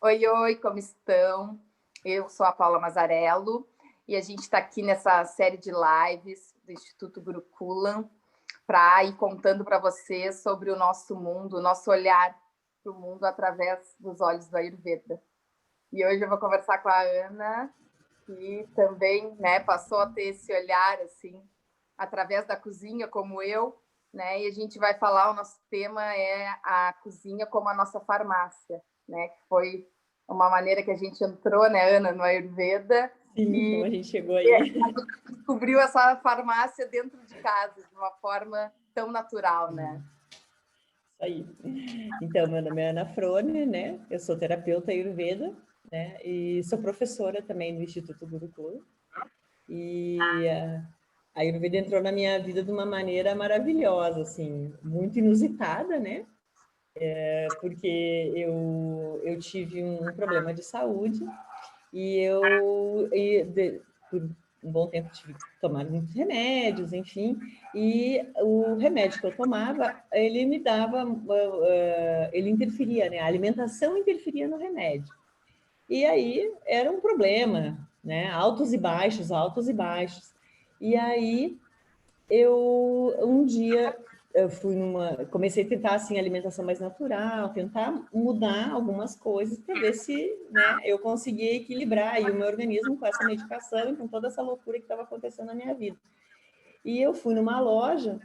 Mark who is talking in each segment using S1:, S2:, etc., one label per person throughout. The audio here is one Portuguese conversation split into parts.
S1: Oi, oi, como estão? Eu sou a Paula Mazzarello e a gente está aqui nessa série de lives do Instituto Gurukulam para ir contando para vocês sobre o nosso mundo, o nosso olhar para o mundo através dos olhos do Ayurveda. E hoje eu vou conversar com a Ana, que também, né, passou a ter esse olhar assim através da cozinha, como eu, né? E a gente vai falar, o nosso tema é a cozinha como a nossa farmácia, né? Que foi uma maneira que a gente entrou, né, Ana, no Ayurveda.
S2: Sim, como
S1: E
S2: a gente chegou aí.
S1: descobriu essa farmácia dentro de casa, de uma forma tão natural, né?
S2: Isso aí. Então, meu nome é Ana Frone, né? Eu sou terapeuta Ayurveda, né? E sou professora também no Instituto Gurukulam. E a Ayurveda entrou na minha vida de uma maneira maravilhosa, assim, muito inusitada, né? Porque eu tive um problema de saúde por um bom tempo tive que tomar muitos remédios, enfim, e o remédio que eu tomava, ele me dava, ele interferia, né? A alimentação interferia no remédio. E aí era um problema, né? Altos e baixos, altos e baixos. E aí um dia eu comecei a tentar assim alimentação mais natural, tentar mudar algumas coisas para ver se, né, eu conseguia equilibrar aí o meu organismo com essa medicação e com toda essa loucura que estava acontecendo na minha vida. E eu fui numa loja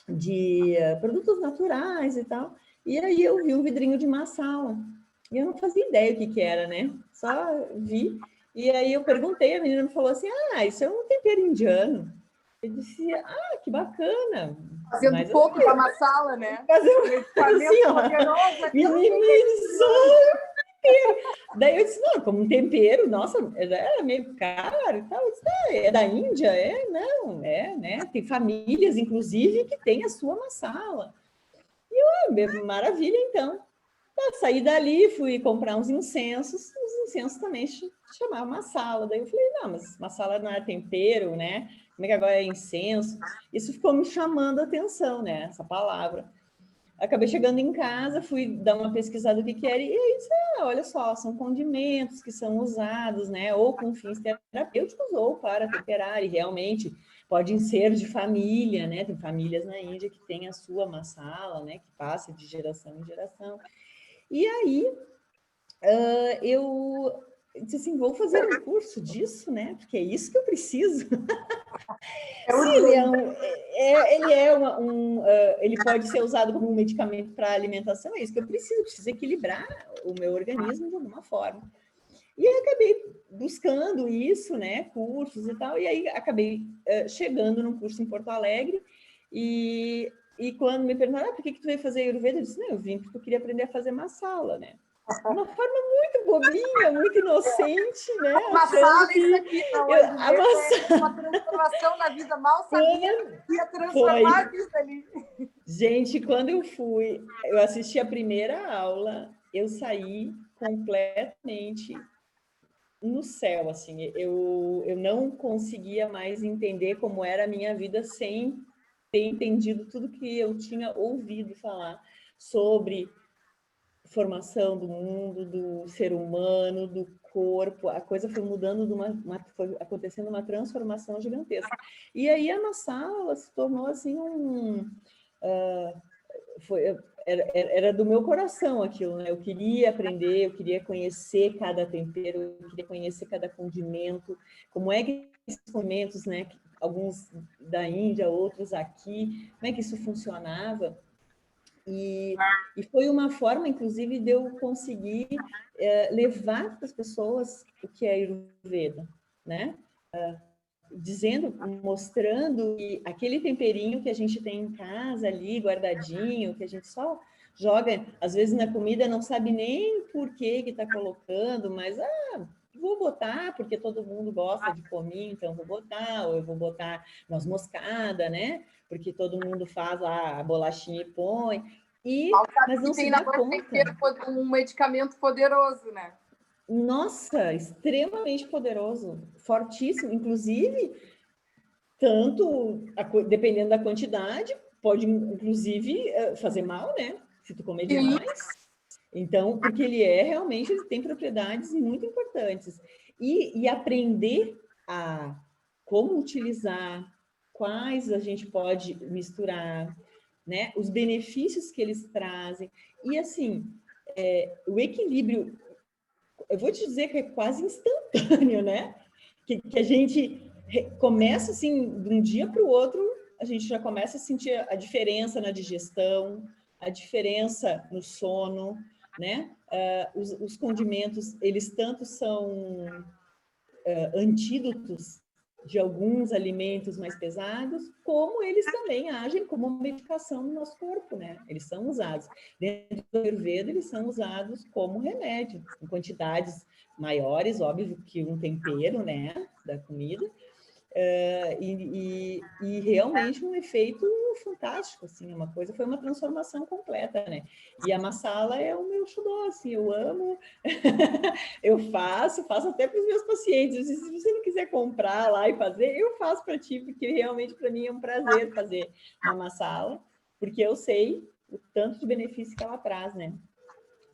S2: de produtos naturais e tal, e aí eu vi um vidrinho de massala. E eu não fazia ideia o que era, né? Só vi. E aí eu perguntei, a menina me falou assim: "Ah, isso é um tempero indiano". Eu disse: "Ah, que bacana".
S1: Fazendo
S2: Mas
S1: pouco
S2: assim,
S1: com a massala, né?
S2: fazer
S1: Medicamento
S2: assim,
S1: poderoso,
S2: ó, minimizou. Daí eu disse: "Não, como um tempero, nossa, era meio caro e tal". Eu disse: é da Índia? É, não, é, né? Tem famílias, inclusive, que tem a sua massala. E eu, maravilha, então. Saí dali, fui comprar uns incensos, os incensos também chamavam massala. Daí eu falei, não, mas massala não é tempero, né? Como é que agora é incenso? Isso ficou me chamando a atenção, né? Essa palavra. Acabei chegando em casa, fui dar uma pesquisada do que era, e aí disse, olha só, são condimentos que são usados, né? Ou com fins terapêuticos, ou para temperar, e realmente podem ser de família, né? Tem famílias na Índia que têm a sua massala, né? Que passa de geração em geração. E aí eu disse assim, vou fazer um curso disso, né? Porque é isso que eu preciso.
S1: é
S2: Se ele
S1: urgente.
S2: ele pode ser usado como um medicamento para alimentação, é isso que eu preciso equilibrar o meu organismo de alguma forma. E aí acabei buscando isso, né? Cursos e tal, e aí acabei chegando num curso em Porto Alegre e quando me perguntaram, por que tu veio fazer Ayurveda? Eu disse, não, eu vim porque eu queria aprender a fazer massala, né? De uma forma muito bobinha, muito inocente, né?
S1: A
S2: Achando
S1: massala é isso
S2: que
S1: aqui, não, o Ayurveda é uma transformação na vida. Mal sabia que ia transformar a
S2: foi.
S1: vida ali.
S2: Gente, quando eu assisti a primeira aula, eu saí completamente no céu, assim, eu não conseguia mais entender como era a minha vida sem ter entendido tudo que eu tinha ouvido falar sobre formação do mundo, do ser humano, do corpo, a coisa foi mudando, foi acontecendo uma transformação gigantesca. E aí a massala se tornou assim foi, era do meu coração aquilo, né? Eu queria aprender, eu queria conhecer cada tempero, eu queria conhecer cada condimento, como é que esses condimentos, né? Alguns da Índia, outros aqui, como é que isso funcionava? E foi uma forma, inclusive, de eu conseguir levar para as pessoas o que é Ayurveda, né? Dizendo, mostrando que aquele temperinho que a gente tem em casa ali, guardadinho, que a gente só joga, às vezes na comida não sabe nem por que está colocando, mas vou botar porque todo mundo gosta de cominho, então vou botar, ou eu vou botar noz moscada, né? Porque todo mundo faz lá a bolachinha e põe.
S1: Mal sabe
S2: Mas
S1: que
S2: não se
S1: tem na
S2: dá
S1: nossa
S2: conta.
S1: tempero um medicamento poderoso, né?
S2: Nossa, extremamente poderoso, fortíssimo. Inclusive, tanto, dependendo da quantidade, pode, inclusive, fazer mal, né? Se tu comer
S1: Sim.
S2: demais. Então, porque ele tem propriedades muito importantes. E aprender a como utilizar, quais a gente pode misturar, né? Os benefícios que eles trazem. E, assim, o equilíbrio, eu vou te dizer que é quase instantâneo, né? Que a gente começa, assim, de um dia para o outro, a gente já começa a sentir a diferença na digestão, a diferença no sono, né? Os condimentos, eles tanto são antídotos de alguns alimentos mais pesados, como eles também agem como medicação no nosso corpo, né? Eles são usados. Dentro do Ayurveda, eles são usados como remédio, em quantidades maiores, óbvio que um tempero, né, da comida, e realmente um efeito fantástico, assim, uma coisa, foi uma transformação completa, né? E a massala é o meu xodó, assim, eu amo, eu faço até para os meus pacientes, se você não quiser comprar lá e fazer, eu faço para ti, porque realmente para mim é um prazer fazer uma massala, porque eu sei o tanto de benefício que ela traz, né,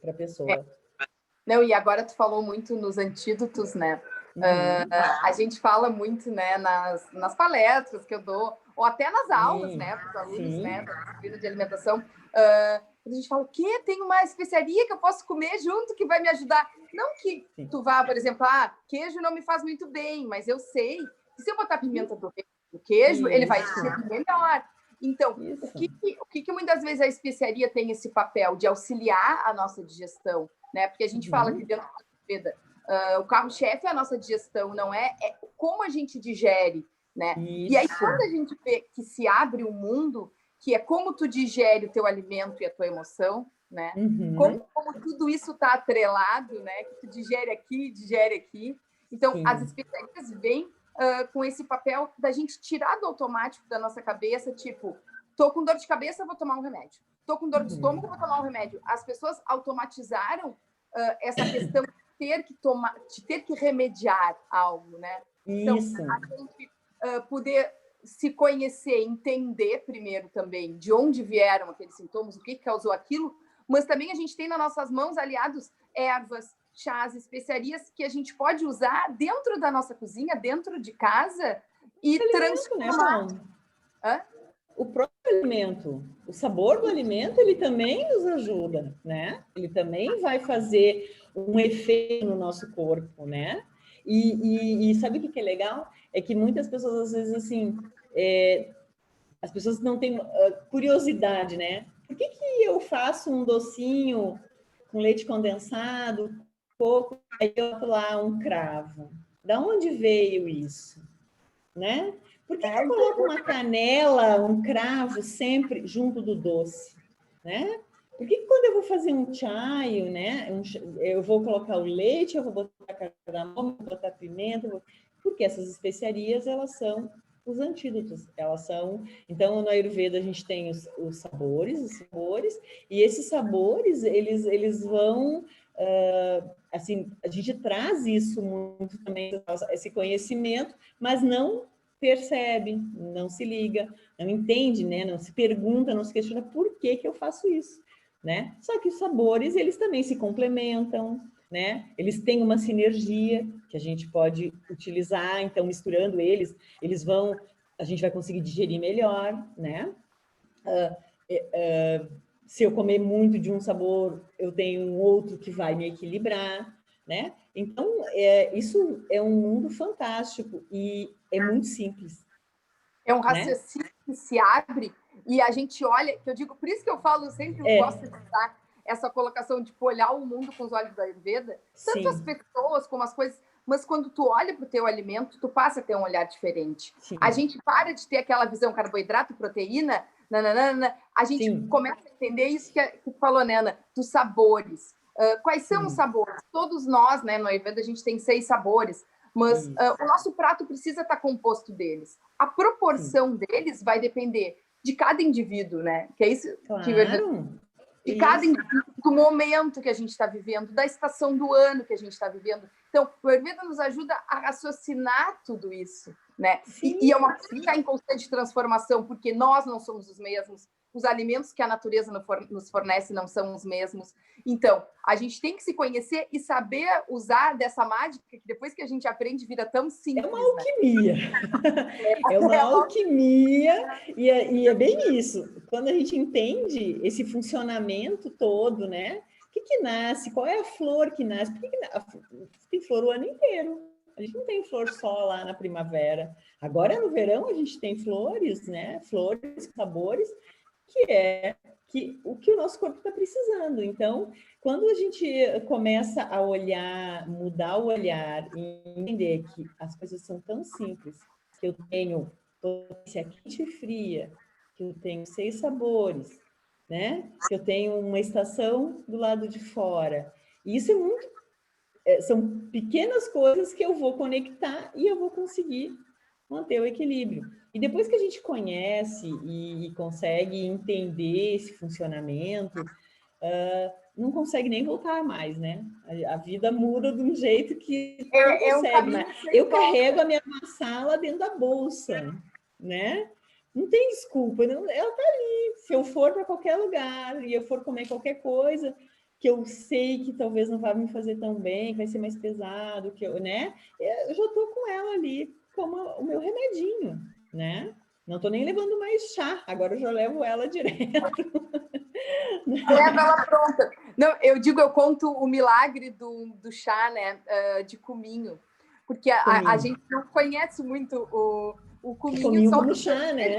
S2: para a pessoa.
S1: Não, e agora tu falou muito nos antídotos, né? A gente fala muito, né, nas palestras que eu dou, ou até nas aulas, né, para os alunos, né, da disciplina de alimentação. A gente fala, o quê? Tem uma especiaria que eu posso comer junto que vai me ajudar. Não que tu vá, por exemplo, queijo não me faz muito bem, mas eu sei que se eu botar pimenta do queijo, ele vai ser melhor. Então, o que muitas vezes a especiaria tem esse papel de auxiliar a nossa digestão, né? Porque a gente fala que dentro da Ayurveda, o carro-chefe é a nossa digestão, não é como a gente digere, né? E aí, quando a gente vê que se abre o mundo, que é como tu digere o teu alimento e a tua emoção, né? Como tudo isso está atrelado, né? Que tu digere aqui. Então, as especiarias vêm com esse papel da gente tirar do automático da nossa cabeça, tipo, tô com dor de cabeça, vou tomar um remédio. Tô com dor de estômago, vou tomar um remédio. As pessoas automatizaram essa questão de ter que remediar algo, né? Então, a gente poder se conhecer, entender primeiro também de onde vieram aqueles sintomas, o que causou aquilo, mas também a gente tem nas nossas mãos aliados ervas, chás, especiarias que a gente pode usar dentro da nossa cozinha, dentro de casa e transformar.
S2: Né, o próprio alimento, o sabor do alimento, ele também nos ajuda, né? Ele também vai fazer um efeito no nosso corpo, né? E sabe o que é legal? É que muitas pessoas, às vezes, assim, as pessoas não têm curiosidade, né? Por que eu faço um docinho com leite condensado, coco, aí eu boto lá um cravo? Da onde veio isso, né? Por que eu coloco uma canela, um cravo sempre junto do doce, né? Por que quando eu vou fazer um chai, né? Eu vou colocar o leite, eu vou botar cardamomo, vou botar pimenta, porque essas especiarias, elas são os antídotos, elas são... Então, no Ayurveda, a gente tem os sabores, e esses sabores, eles vão... assim, a gente traz isso muito também, esse conhecimento, mas não percebe, não se liga, não entende, né? Não se pergunta, não se questiona por que eu faço isso, né? Só que os sabores, eles também se complementam, né? Eles têm uma sinergia que a gente pode utilizar, então misturando eles a gente vai conseguir digerir melhor, né? Se eu comer muito de um sabor, eu tenho um outro que vai me equilibrar, né? Então, isso é um mundo fantástico e é muito simples.
S1: É um raciocínio, né, que se abre e a gente olha, que eu digo, por isso que eu falo, eu sempre gosto de dar essa colocação de olhar o mundo com os olhos da Ayurveda, tanto as pessoas como as coisas, mas quando tu olha para o teu alimento, tu passa a ter um olhar diferente. A gente para de ter aquela visão carboidrato, proteína, a gente começa a entender isso que tu falou, né, Ana, dos sabores. Quais são os sabores? Todos nós, né, no Ayurveda, a gente tem 6 sabores, mas o nosso prato precisa estar composto deles. A proporção deles vai depender de cada indivíduo, né? Que é isso que de cada indivíduo, do momento que a gente está vivendo, da estação do ano que a gente está vivendo. Então, o Ayurveda nos ajuda a raciocinar tudo isso, né? E é uma coisa que está em constante transformação, porque nós não somos os mesmos, os alimentos que a natureza nos fornece não são os mesmos. Então, a gente tem que se conhecer e saber usar dessa mágica que depois que a gente aprende vira tão simples.
S2: É uma alquimia. É uma alquimia e é bem isso. Quando a gente entende esse funcionamento todo, né? O que nasce? Qual é a flor que nasce? Por que tem flor o ano inteiro? A gente não tem flor só lá na primavera. Agora, no verão, a gente tem flores, né? Flores, sabores, o que o nosso corpo está precisando. Então, quando a gente começa a olhar, mudar o olhar e entender que as coisas são tão simples, que eu tenho potência quente e fria, que eu tenho 6 sabores, né? Que eu tenho uma estação do lado de fora. E isso é muito... são pequenas coisas que eu vou conectar e eu vou conseguir manter o equilíbrio. E depois que a gente conhece e consegue entender esse funcionamento, não consegue nem voltar mais, né? A vida muda de um jeito que não consegue, mas eu carrego a minha sala dentro da bolsa, né? Não tem desculpa, ela tá ali. Se eu for para qualquer lugar e eu for comer qualquer coisa que eu sei que talvez não vai me fazer tão bem, que vai ser mais pesado, né? Eu já tô com ela ali como o meu remedinho, né? Não tô nem levando mais chá, agora eu já levo ela direto.
S1: Leva ela pronta. Não, eu conto o milagre do chá, né, de cominho, porque a gente não conhece muito o cominho só
S2: no chá, né?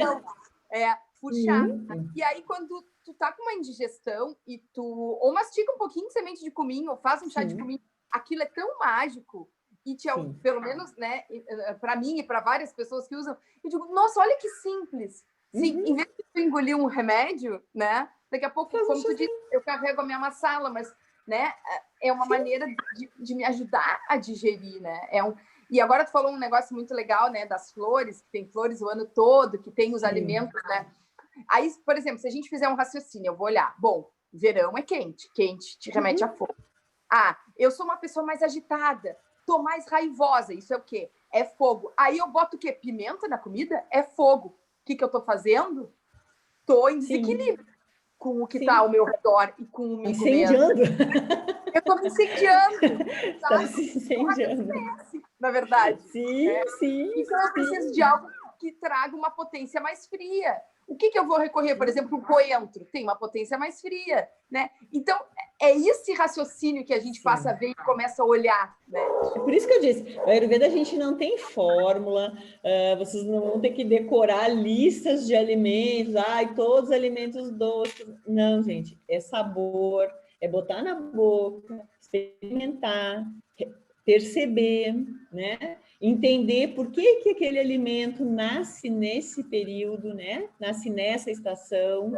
S1: Por chá. E aí, quando tu tá com uma indigestão e tu ou mastiga um pouquinho de semente de cominho, ou faz um chá de cominho, aquilo é tão mágico. E pelo menos, né, para mim e para várias pessoas que usam, eu digo, nossa, olha que simples. Sim, em vez de tu engolir um remédio, né? Daqui a pouco, como tu disse, eu carrego a minha massala, mas, né, é uma maneira de me ajudar a digerir, né? E agora tu falou um negócio muito legal, né, das flores, que tem flores o ano todo, que tem os alimentos, né? Aí, por exemplo, se a gente fizer um raciocínio, eu vou olhar, bom, verão é quente, quente te remete a fogo. Ah, eu sou uma pessoa mais agitada, tô mais raivosa, isso é o quê? É fogo. Aí eu boto o quê? Pimenta na comida? É fogo. O que eu tô fazendo? Tô em desequilíbrio com o que tá ao meu redor e comigo
S2: incendiando.
S1: mesmo. Eu tô me incendiando.
S2: Tá se incendiando.
S1: Na verdade.
S2: Sim.
S1: Então eu preciso de algo que traga uma potência mais fria. O que eu vou recorrer? Por exemplo, o coentro tem uma potência mais fria, né? Então, é esse raciocínio que a gente passa a ver e começa a olhar, né?
S2: É por isso que eu disse, a Ayurveda a gente não tem fórmula, vocês não vão ter que decorar listas de alimentos, todos os alimentos doces. Não, gente, é sabor, é botar na boca, experimentar, perceber, né? Entender por que aquele alimento nasce nesse período, né? Nasce nessa estação,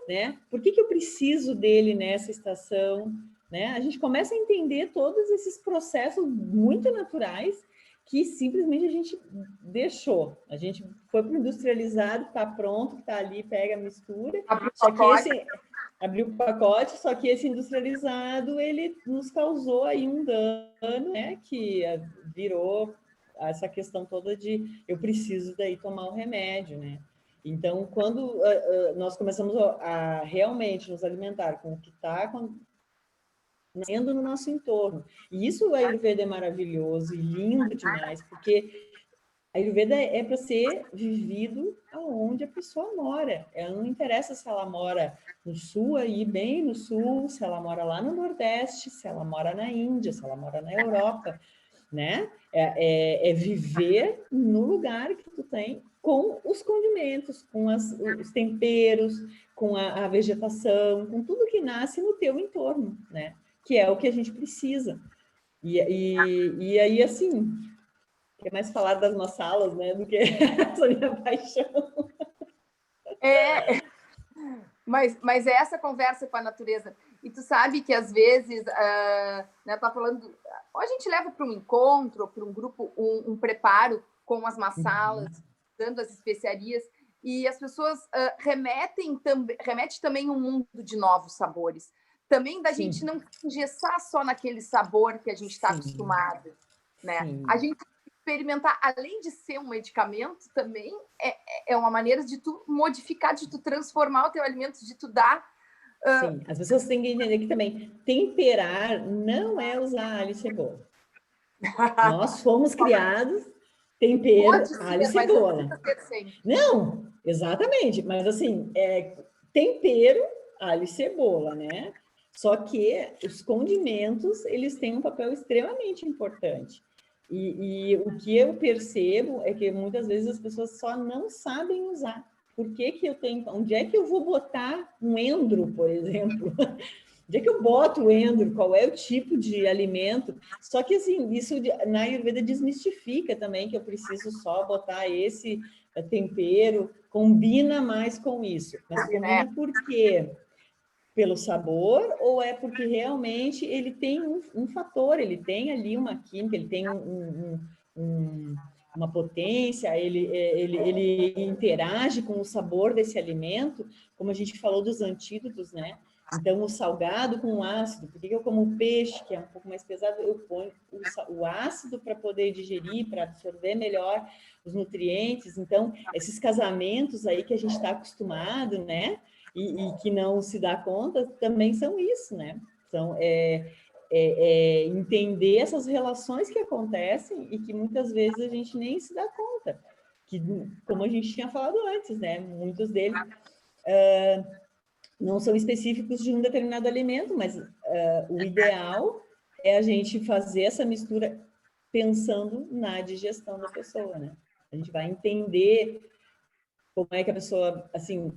S2: né? Por que eu preciso dele nessa estação, né? A gente começa a entender todos esses processos muito naturais que simplesmente a gente deixou. A gente foi para o industrializado, está pronto, está ali, pega, mistura. Abriu o pacote, só que esse industrializado, ele nos causou aí um dano, né? Que virou essa questão toda de eu preciso daí tomar o remédio, né? Então, quando nós começamos a realmente nos alimentar com o que está nascendo no nosso entorno, e isso o Ayurveda é maravilhoso e lindo demais, porque a Ayurveda é para ser vivido aonde a pessoa mora. Ela não interessa se ela mora no sul, aí bem no sul, se ela mora lá no Nordeste, se ela mora na Índia, se ela mora na Europa, né? É viver no lugar que tu tem com os condimentos, com os temperos, com a vegetação, com tudo que nasce no teu entorno, né? Que é o que a gente precisa. E aí, assim, quer mais falar das massalas, né? Do que essa minha paixão.
S1: Mas é essa conversa com a natureza. E tu sabe que, às vezes, né, tá falando... Ou a gente leva para um encontro, ou para um grupo, um preparo com as massalas, dando as especiarias, e as pessoas remete também um mundo de novos sabores. Também da gente não engessar só naquele sabor que a gente está acostumado. Né? A gente experimentar, além de ser um medicamento, também é uma maneira de tu modificar, de tu transformar o teu alimento, de tu dar...
S2: Sim, as pessoas têm que entender que também temperar não é usar alho e cebola. Nós fomos criados tempero,
S1: Pode
S2: alho e
S1: ser, mas não
S2: cebola.
S1: precisa ser sempre.
S2: Não, exatamente, mas assim, tempero, alho e cebola, né? Só que os condimentos, eles têm um papel extremamente importante. E o que eu percebo é que muitas vezes as pessoas só não sabem usar. Por que que eu tenho... Onde é que eu vou botar um endro, por exemplo? Onde é que eu boto o endro? Qual é o tipo de alimento? Só que, assim, isso na Ayurveda desmistifica também que eu preciso só botar esse tempero, combina mais com isso. Mas combina por quê? Pelo sabor ou é porque realmente ele tem um fator, ele tem ali uma química, ele tem uma potência, ele interage com o sabor desse alimento, como a gente falou dos antídotos, né? Então, o salgado com o ácido, por que eu como o peixe, que é um pouco mais pesado, eu ponho o ácido para poder digerir, para absorver melhor os nutrientes. Então, esses casamentos aí que a gente está acostumado, né? E que não se dá conta, também são isso, né? São entender essas relações que acontecem e que muitas vezes a gente nem se dá conta. Que, como a gente tinha falado antes, né? Muitos deles não são específicos de um determinado alimento, mas o ideal é a gente fazer essa mistura pensando na digestão da pessoa, né? A gente vai entender como é que a pessoa, assim,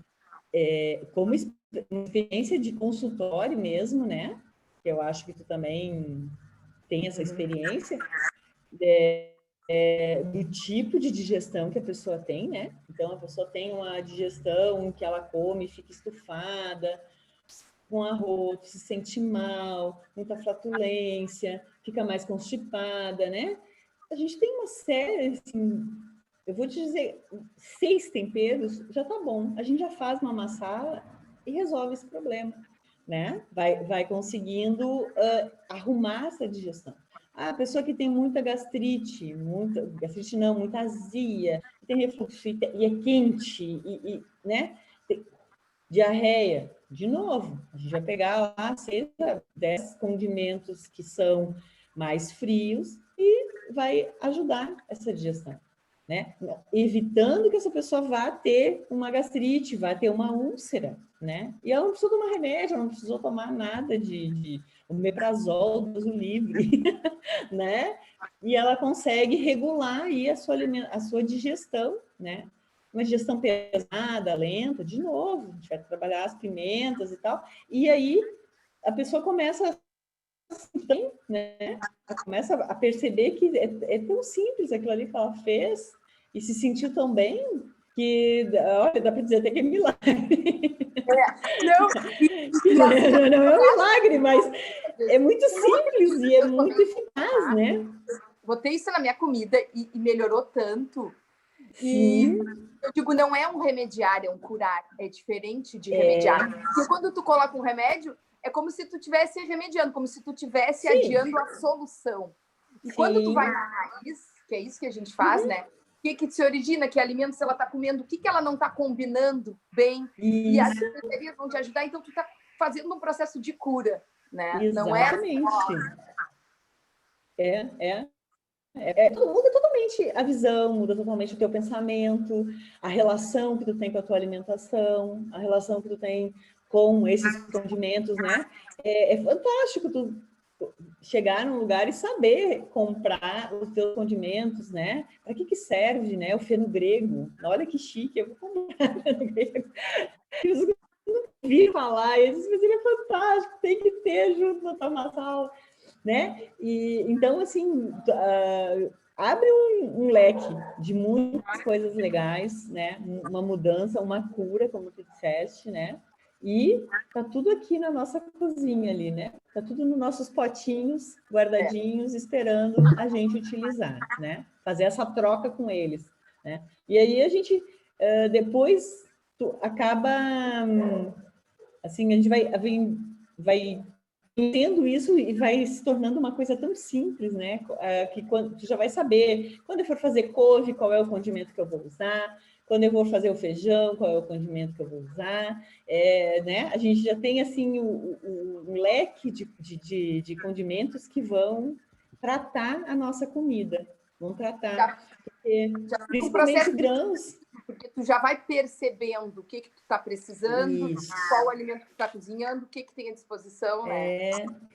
S2: como experiência de consultório mesmo, né? Que eu acho que tu também tem essa experiência do tipo de digestão que a pessoa tem, né? Então, a pessoa tem uma digestão que ela come, fica estufada, com arroz, se sente mal, muita flatulência, fica mais constipada, né? A gente tem uma série, assim, eu vou te dizer, 6 temperos já tá bom. A gente já faz uma massala e resolve esse problema, né? Vai conseguindo arrumar essa digestão. A pessoa que tem muita gastrite não, muita azia, tem refluxo e é quente, né? Tem diarreia, de novo, a gente vai pegar lá 6 a 10 condimentos que são mais frios e vai ajudar essa digestão, né? Evitando que essa pessoa vá ter uma gastrite, vá ter uma úlcera, né? E ela não precisou tomar remédio, ela não precisou tomar nada de omeprazol, Deus o livre, né? E ela consegue regular aí a sua digestão, né? Uma digestão pesada, lenta, de novo, a gente vai trabalhar as pimentas e tal, e aí a pessoa começa né? Começa a perceber que é tão simples aquilo ali que ela fez e se sentiu tão bem que, olha, dá para dizer até que é milagre. Não é um milagre, mas é muito simples e é muito eficaz, né?
S1: Botei isso na minha comida e melhorou tanto.
S2: Sim.
S1: E eu digo, não é um remediar, é um curar. É diferente de remediar. Porque quando tu coloca um remédio, é como se tu estivesse remediando, como se tu estivesse adiando a solução. E quando tu vai na raiz, que é isso que a gente faz, né? O que se origina, que alimentos ela está comendo, o que ela não está combinando bem. Isso. E as especiarias vão te ajudar, então tu está fazendo um processo de cura, né?
S2: Exatamente. Muda totalmente a visão, muda totalmente o teu pensamento, a relação que tu tem com a tua alimentação, a relação que tu tem com esses condimentos, né? É fantástico tu chegar num lugar e saber comprar os teus condimentos, né? Para que serve, né? O feno-grego. Olha que chique, eu vou comprar feno-grego. Eu não vi falar, eu disse, mas ele é fantástico, tem que ter junto na tua massala, né? E então, assim, abre um leque de muitas coisas legais, né? Uma mudança, uma cura, como tu disseste, né? E tá tudo aqui na nossa cozinha ali, né? Tá tudo nos nossos potinhos guardadinhos, esperando a gente utilizar, né? Fazer essa troca com eles, né? E aí a gente depois acaba assim, a gente vai entendo isso e vai se tornando uma coisa tão simples, né? Que quando tu já vai saber, quando eu for fazer couve, qual é o condimento que eu vou usar, quando eu vou fazer o feijão, qual é o condimento que eu vou usar, né? A gente já tem, assim, um leque de condimentos que vão tratar a nossa comida, vão tratar, porque, principalmente grãos.
S1: Porque tu já vai percebendo o que tu está precisando, qual o alimento que tu está cozinhando, o que tem à disposição, né?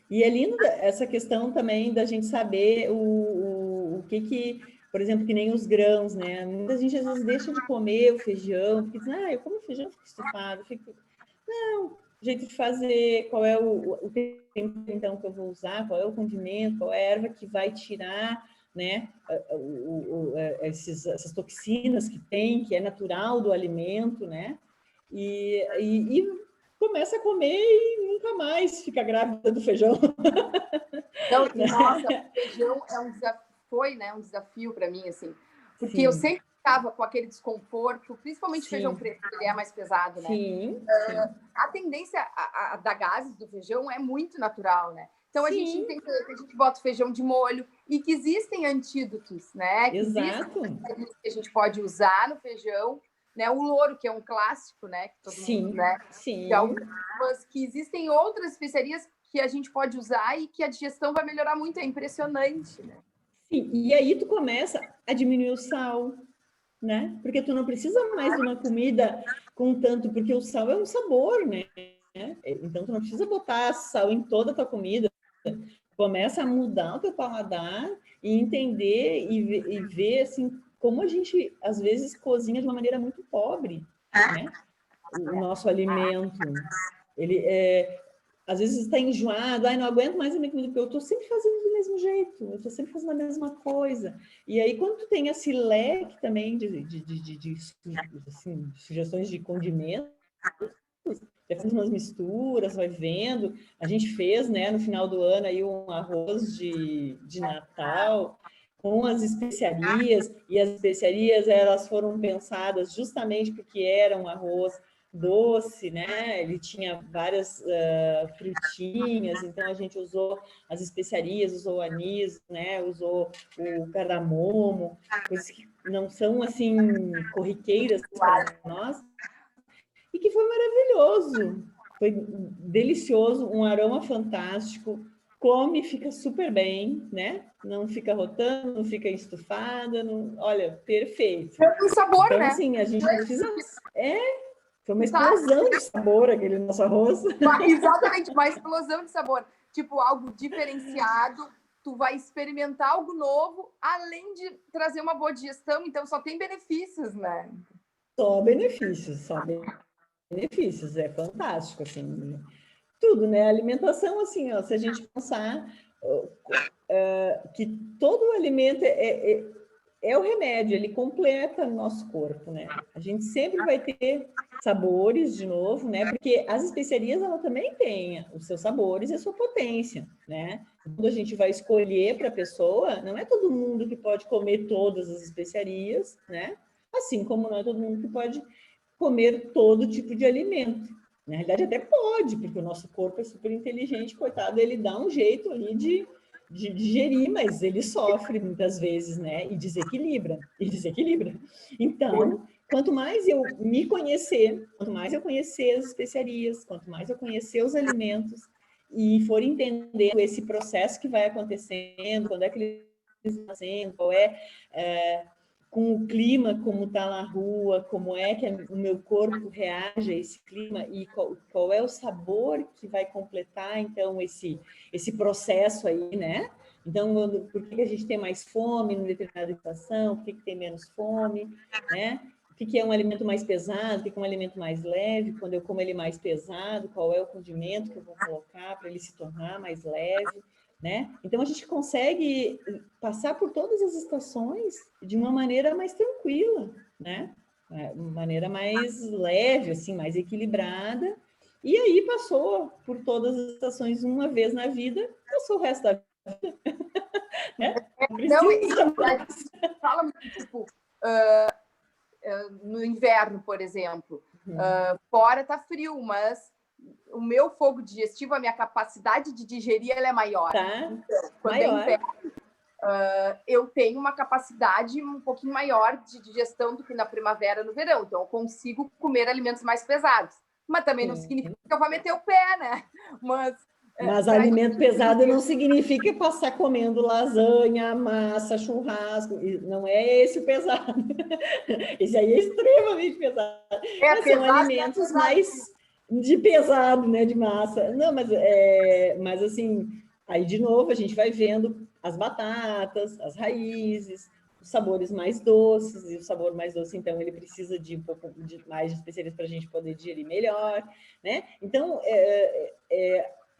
S2: E é lindo essa questão também da gente saber o que, por exemplo, que nem os grãos, né? Muita gente às vezes deixa de comer o feijão, porque diz, eu como feijão, fico estufado, Não, jeito de fazer, qual é o tempo, então, que eu vou usar, qual é o condimento, qual é a erva que vai tirar, né, essas toxinas que tem, que é natural do alimento, né, e começa a comer e nunca mais fica grávida do feijão.
S1: Então, nossa, o feijão foi, né, um desafio para mim, assim, porque eu sempre ficava com aquele desconforto, principalmente feijão preto, que ele é mais pesado, né?
S2: Sim.
S1: A tendência da gases do feijão é muito natural, né? Então, a gente entende que a gente bota o feijão de molho e que existem antídotos, né? Que
S2: Exato.
S1: existem que a gente pode usar no feijão, né? O louro, que é um clássico, né? Que todo mundo, né?
S2: Sim.
S1: Mas que existem outras especiarias que a gente pode usar e que a digestão vai melhorar muito. É impressionante, né?
S2: Sim, e aí tu começa a diminuir o sal, né? Porque tu não precisa mais de uma comida com tanto, porque o sal é um sabor, né? Então tu não precisa botar sal em toda a tua comida. Começa a mudar o teu paladar e entender e ver assim como a gente às vezes cozinha de uma maneira muito pobre, né? O nosso alimento, ele às vezes está enjoado, não aguento mais a minha comida, porque eu estou sempre fazendo do mesmo jeito, eu estou sempre fazendo a mesma coisa. E aí, quando tu tem esse leque também de assim, sugestões de condimentos, vai fazendo umas misturas, vai vendo. A gente fez, né, no final do ano, aí um arroz de Natal com as especiarias, e as especiarias elas foram pensadas justamente porque era um arroz doce, né? Ele tinha várias frutinhas, então a gente usou as especiarias, usou o anis, né? Usou o cardamomo, coisas que não são assim corriqueiras para nós, e que foi maravilhoso, foi delicioso, um aroma fantástico, come, fica super bem, né? Não fica rotando, não fica estufada, não... olha, perfeito.
S1: É um sabor,
S2: então,
S1: né?
S2: assim, a gente precisa... Foi uma explosão de sabor aquele nosso arroz.
S1: Exatamente, uma explosão de sabor. Tipo, algo diferenciado, tu vai experimentar algo novo, além de trazer uma boa digestão, então só tem benefícios, né?
S2: Só benefícios, é fantástico, assim, tudo, né? A alimentação, assim, ó, se a gente pensar que todo alimento é o remédio, ele completa o nosso corpo, né? A gente sempre vai ter sabores de novo, né? Porque as especiarias, ela também tem os seus sabores e a sua potência, né? Quando a gente vai escolher para a pessoa, não é todo mundo que pode comer todas as especiarias, né? Assim como não é todo mundo que pode comer todo tipo de alimento. Na realidade, até pode, porque o nosso corpo é super inteligente, coitado, ele dá um jeito ali de digerir, mas ele sofre muitas vezes, né? E desequilibra. Então, quanto mais eu me conhecer, quanto mais eu conhecer as especiarias, quanto mais eu conhecer os alimentos e for entendendo esse processo que vai acontecendo, quando é que eles estão fazendo, qual com o clima, como está na rua, como é que o meu corpo reage a esse clima e qual é o sabor que vai completar, então, esse processo aí, né? Então, por que a gente tem mais fome em determinada estação, por que tem menos fome, né? O que é um alimento mais pesado, o que é um alimento mais leve, quando eu como ele mais pesado, qual é o condimento que eu vou colocar para ele se tornar mais leve, né? Então, a gente consegue passar por todas as estações de uma maneira mais tranquila, né? Uma maneira mais leve, assim, mais equilibrada. E aí passou por todas as estações uma vez na vida, passou o resto da vida. Né?
S1: Não, fala muito, tipo, no inverno, por exemplo. Fora tá frio, mas o meu fogo digestivo, a minha capacidade de digerir, ela é maior.
S2: Tá.
S1: Então, quando
S2: Maior.
S1: eu tenho uma capacidade um pouquinho maior de digestão do que na primavera e no verão. Então, eu consigo comer alimentos mais pesados. Mas também não significa que eu vou meter o pé, né?
S2: Mas alimento pesado não significa passar comendo lasanha, massa, churrasco. Não é esse o pesado. Esse aí é extremamente pesado. Mas são alimentos mais de pesado, né? De massa. Não, mas assim, aí de novo a gente vai vendo as batatas, as raízes, os sabores mais doces, e o sabor mais doce, então, ele precisa de um pouco mais de especiarias para a gente poder digerir melhor, né? Então,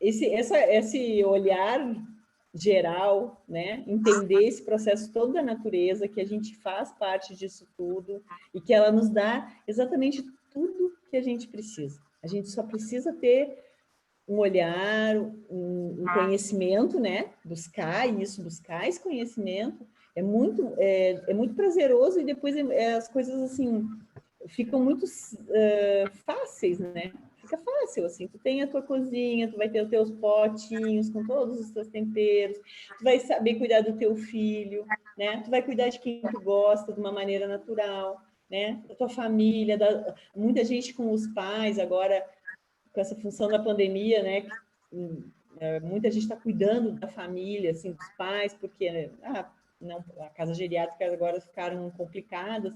S2: esse olhar geral, né? Entender esse processo todo da natureza, que a gente faz parte disso tudo e que ela nos dá exatamente tudo que a gente precisa. A gente só precisa ter um olhar, um conhecimento, né? Buscar esse conhecimento é muito prazeroso e depois as coisas assim ficam muito fáceis, né? Fica fácil, assim, tu tem a tua cozinha, tu vai ter os teus potinhos com todos os teus temperos, tu vai saber cuidar do teu filho, né? Tu vai cuidar de quem tu gosta de uma maneira natural, né? Da tua família, muita gente com os pais agora, com essa função da pandemia, né? Muita gente está cuidando da família, assim, dos pais, porque a casa geriátrica agora ficaram complicadas.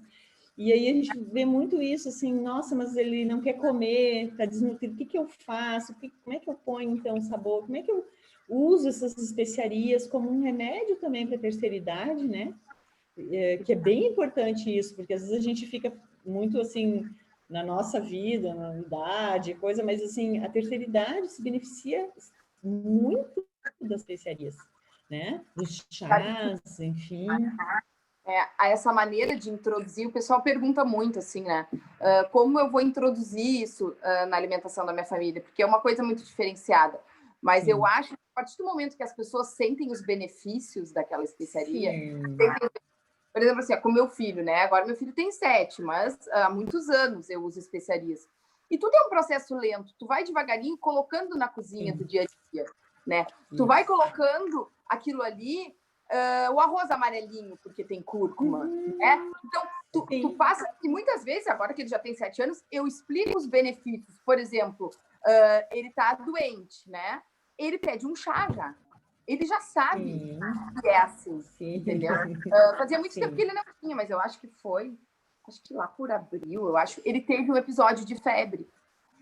S2: E aí a gente vê muito isso, assim, nossa, mas ele não quer comer, está desnutrido, o que eu faço? Como é que eu ponho, então, sabor? Como é que eu uso essas especiarias como um remédio também para a terceira idade, né? Que é bem importante isso, porque às vezes a gente fica muito, assim, na nossa vida, na idade, coisa, mas, assim, a terceira idade se beneficia muito das especiarias, né? Dos chás, enfim...
S1: essa maneira de introduzir, o pessoal pergunta muito assim, né? Como eu vou introduzir isso na alimentação da minha família? Porque é uma coisa muito diferenciada. Mas eu acho que a partir do momento que as pessoas sentem os benefícios daquela especiaria, por exemplo, assim, com meu filho, né? Agora meu filho tem 7, mas há muitos anos eu uso especiarias. E tudo é um processo lento. Tu vai devagarinho colocando na cozinha do dia a dia, né? Tu vai colocando aquilo ali. O arroz amarelinho, porque tem cúrcuma, né? Então, tu passa... E muitas vezes, agora que ele já tem 7 anos, eu explico os benefícios. Por exemplo, ele tá doente, né? Ele pede um chá já. Ele já sabe que é assim, entendeu? Fazia muito tempo que ele não tinha, mas eu acho que lá por abril, eu acho, ele teve um episódio de febre.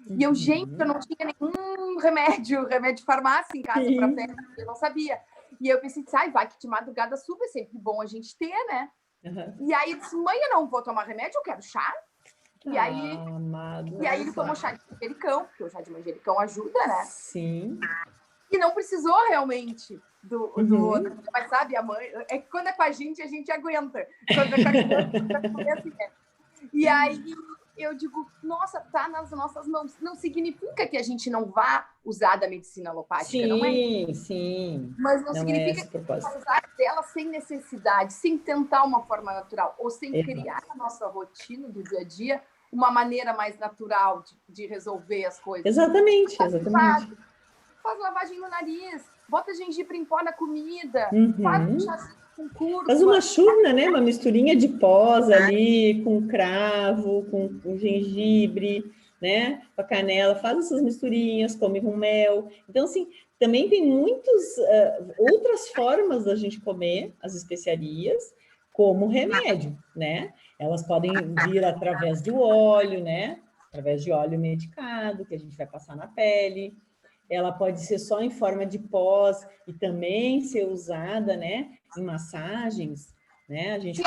S1: E eu não tinha nenhum remédio de farmácia em casa para febre, eu não sabia. E eu pensei, vai que de madrugada super, sempre bom a gente ter, né? E aí eu disse, mãe, eu não vou tomar remédio, eu quero chá. E aí ele tomou chá de manjericão, porque o chá de manjericão ajuda, né?
S2: Sim.
S1: E não precisou realmente mas sabe, a mãe... É que quando é com a gente aguenta. Quando é com a criança, assim, né? E aí eu digo, nossa, tá nas nossas mãos. Não significa que a gente não vá usar da medicina alopática, não é?
S2: Sim.
S1: Mas não significa que a gente vai usar dela sem necessidade, sem tentar uma forma natural, ou sem criar na nossa rotina do dia a dia uma maneira mais natural de resolver as coisas.
S2: Exatamente.
S1: Faz lavagem no nariz, bota gengibre em pó na comida, faz um chazinho com cúrcuma.
S2: Faz uma churna, né? Uma misturinha de pós ali, com cravo, com gengibre, né? Com a canela, faz essas misturinhas, come com mel. Então, assim, também tem muitas outras formas da gente comer as especiarias como remédio, né? Elas podem vir através do óleo, né? Através de óleo medicado, que a gente vai passar na pele. Ela pode ser só em forma de pós e também ser usada, né, em massagens, né? A gente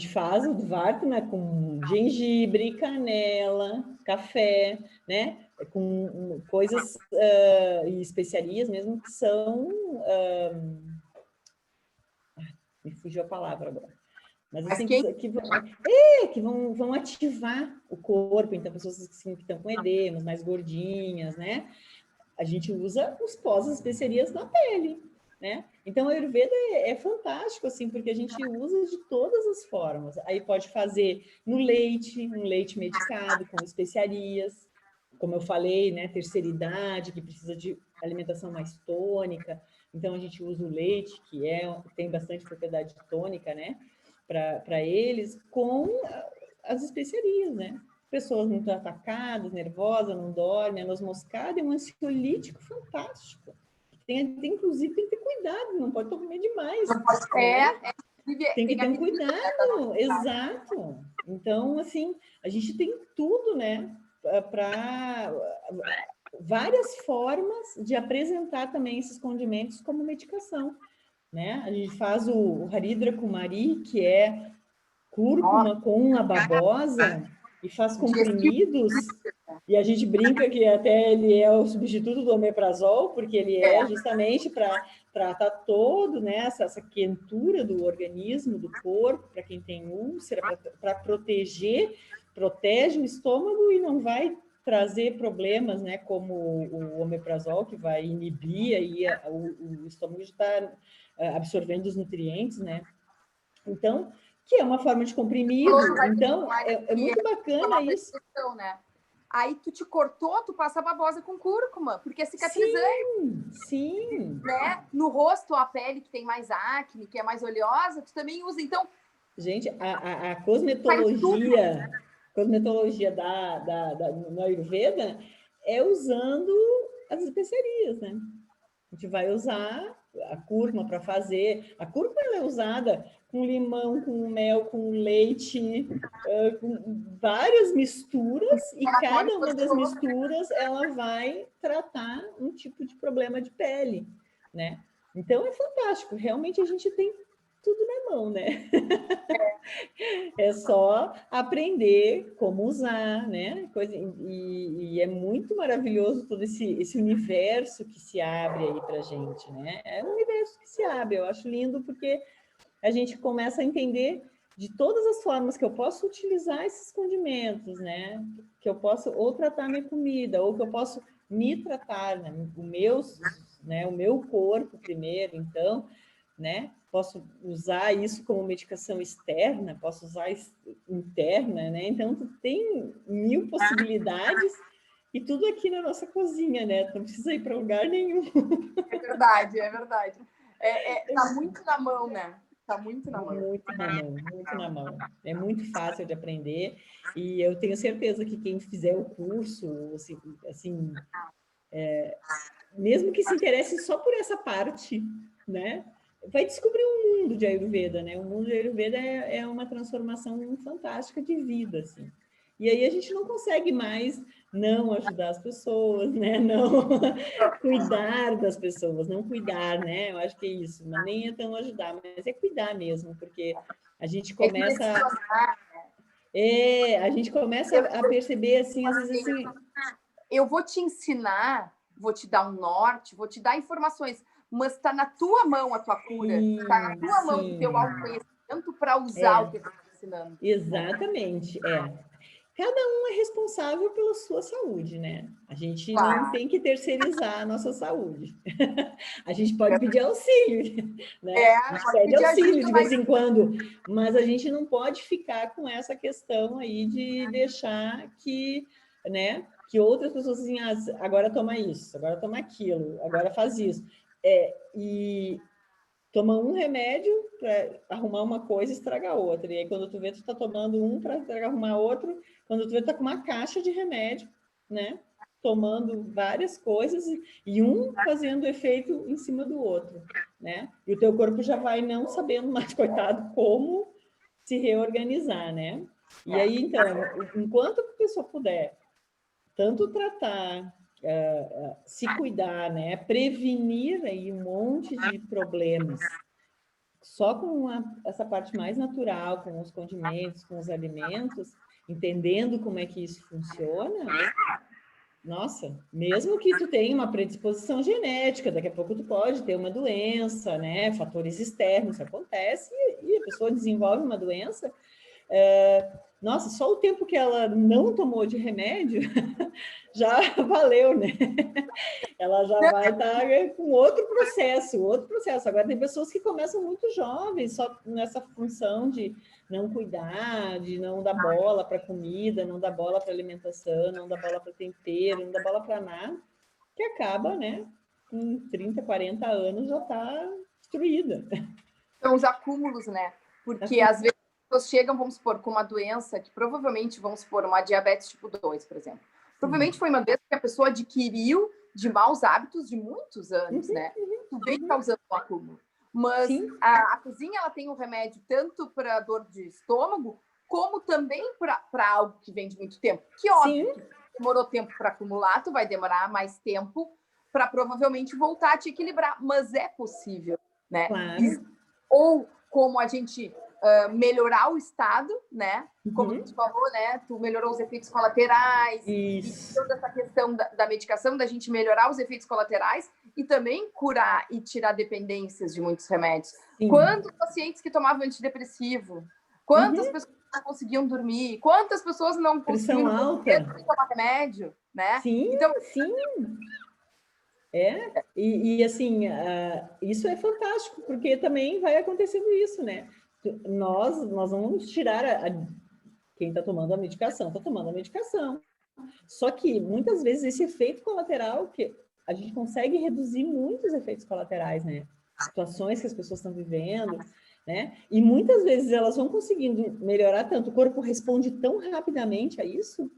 S2: faz o Dvarta, né, com gengibre, canela, café, né, com coisas e especiarias mesmo que são... me fugiu a palavra agora. Mas assim, que vão ativar o corpo, então pessoas assim, que estão com edemas, mais gordinhas, né? A gente usa os pós, as especiarias na pele, né? Então, a Ayurveda é fantástico, assim, porque a gente usa de todas as formas. Aí pode fazer no leite, um leite medicado com especiarias, como eu falei, né, terceira idade, que precisa de alimentação mais tônica, então a gente usa o leite, que tem bastante propriedade tônica, né, para eles, com as especiarias, né? Pessoas muito atacadas, nervosas, não dormem, a noz moscada é um ansiolítico fantástico. Inclusive, tem que ter cuidado, não pode comer demais. Tem que ter um cuidado, exato. Então, assim, a gente tem tudo, né, para várias formas de apresentar também esses condimentos como medicação, né? A gente faz o haridra kumari, que é cúrcuma com a babosa, e faz comprimidos, e a gente brinca que até ele é o substituto do omeprazol, porque ele é justamente para tratar todo, né, essa quentura do organismo, do corpo, para quem tem úlcera, para protege o estômago e não vai trazer problemas, né, como o omeprazol, que vai inibir aí o estômago de estar absorvendo os nutrientes, né? Então, que é uma forma de comprimido. Então, é muito bacana isso.
S1: Né? Aí tu te cortou, tu passa a babosa com cúrcuma, porque é cicatrizante.
S2: Sim.
S1: Né? No rosto, a pele que tem mais acne, que é mais oleosa, tu também usa. Então,
S2: gente, a cosmetologia no Ayurveda é usando as especiarias, né? A gente vai usar a cúrcuma para fazer. A cúrcuma ela é usada com limão, com mel, com leite, com várias misturas, e cada uma das misturas ela vai tratar um tipo de problema de pele, né? Então é fantástico. Realmente a gente tem tudo na mão, né? É só aprender como usar, né? E é muito maravilhoso todo esse universo que se abre aí para a gente, né? É um universo que se abre, eu acho lindo, porque a gente começa a entender de todas as formas que eu posso utilizar esses condimentos, né? Que eu posso ou tratar minha comida, ou que eu posso me tratar, né? O meu corpo primeiro, então, né? Posso usar isso como medicação externa, posso usar interna, né? Então, tem 1000 possibilidades e tudo aqui na nossa cozinha, né? Não precisa ir para lugar nenhum.
S1: É verdade, é verdade. Tá muito na mão, né? Tá muito na mão.
S2: Muito na mão. É muito fácil de aprender e eu tenho certeza que quem fizer o curso, assim, mesmo que se interesse só por essa parte, né? Vai descobrir um mundo de Ayurveda, né? O mundo de Ayurveda é uma transformação fantástica de vida, assim. E aí a gente não consegue mais não ajudar as pessoas, né? Não cuidar das pessoas, não cuidar, né? Eu acho que é isso, mas nem é tão ajudar, mas é cuidar mesmo, porque a gente começa a gente começa a perceber, assim, às vezes, assim...
S1: Eu vou te ensinar, vou te dar um norte, vou te dar informações, mas está na tua mão a tua cura, está na tua mão o teu autoconhecimento para usar o que eu estou te ensinando.
S2: Exatamente, Cada um é responsável pela sua saúde, né? A gente não tem que terceirizar a nossa saúde. A gente pode pedir auxílio, né? A gente pede auxílio de vez em quando, mas a gente não pode ficar com essa questão aí de deixar que, né, que outras pessoas assim, agora toma isso, agora toma aquilo, agora faz isso. E toma um remédio para arrumar uma coisa e estraga a outra. E aí, quando tu vê, tu tá tomando um para arrumar outro, quando tu vê, tu tá com uma caixa de remédio, né? Tomando várias coisas e um fazendo efeito em cima do outro, né? E o teu corpo já vai não sabendo mais, coitado, como se reorganizar, né? E aí, então, enquanto a pessoa puder tanto tratar, se cuidar, né? Prevenir aí um monte de problemas só com essa parte mais natural, com os condimentos, com os alimentos, entendendo como é que isso funciona. Nossa, mesmo que tu tenha uma predisposição genética, daqui a pouco tu pode ter uma doença, né? Fatores externos acontecem e a pessoa desenvolve uma doença Nossa, só o tempo que ela não tomou de remédio já valeu, né? Ela já vai estar com outro processo. Agora, tem pessoas que começam muito jovens, só nessa função de não cuidar, de não dar bola para comida, não dar bola para alimentação, não dar bola para tempero, não dar bola para nada, que acaba, né? Com 30, 40 anos já está destruída.
S1: São os acúmulos, né? Porque às vezes as pessoas chegam, vamos supor, com uma doença que provavelmente, vamos supor, uma diabetes tipo 2, por exemplo. Provavelmente foi uma doença que a pessoa adquiriu de maus hábitos de muitos anos, né? Que vem causando um acúmulo. Mas a cozinha, ela tem um remédio tanto para dor de estômago, como também para algo que vem de muito tempo. Que óbvio, que demorou tempo para acumular, tu vai demorar mais tempo para provavelmente voltar a te equilibrar. Mas é possível, né?
S2: Claro.
S1: Ou como a gente melhorar o estado, né? Como tu falou, né? Tu melhorou os efeitos colaterais.
S2: Isso.
S1: E toda essa questão da medicação, da gente melhorar os efeitos colaterais e também curar e tirar dependências de muitos remédios. Sim. Quantos pacientes que tomavam antidepressivo? Quantas pessoas não conseguiam dormir? Quantas pessoas não conseguiam tomar remédio, né?
S2: Sim, então, sim. E assim, isso é fantástico, porque também vai acontecendo isso, né? Nós vamos tirar quem está tomando a medicação, está tomando a medicação. Só que, muitas vezes, esse efeito colateral, que a gente consegue reduzir muitos efeitos colaterais, né? Situações que as pessoas estão vivendo, né? E muitas vezes elas vão conseguindo melhorar tanto, o corpo responde tão rapidamente a isso,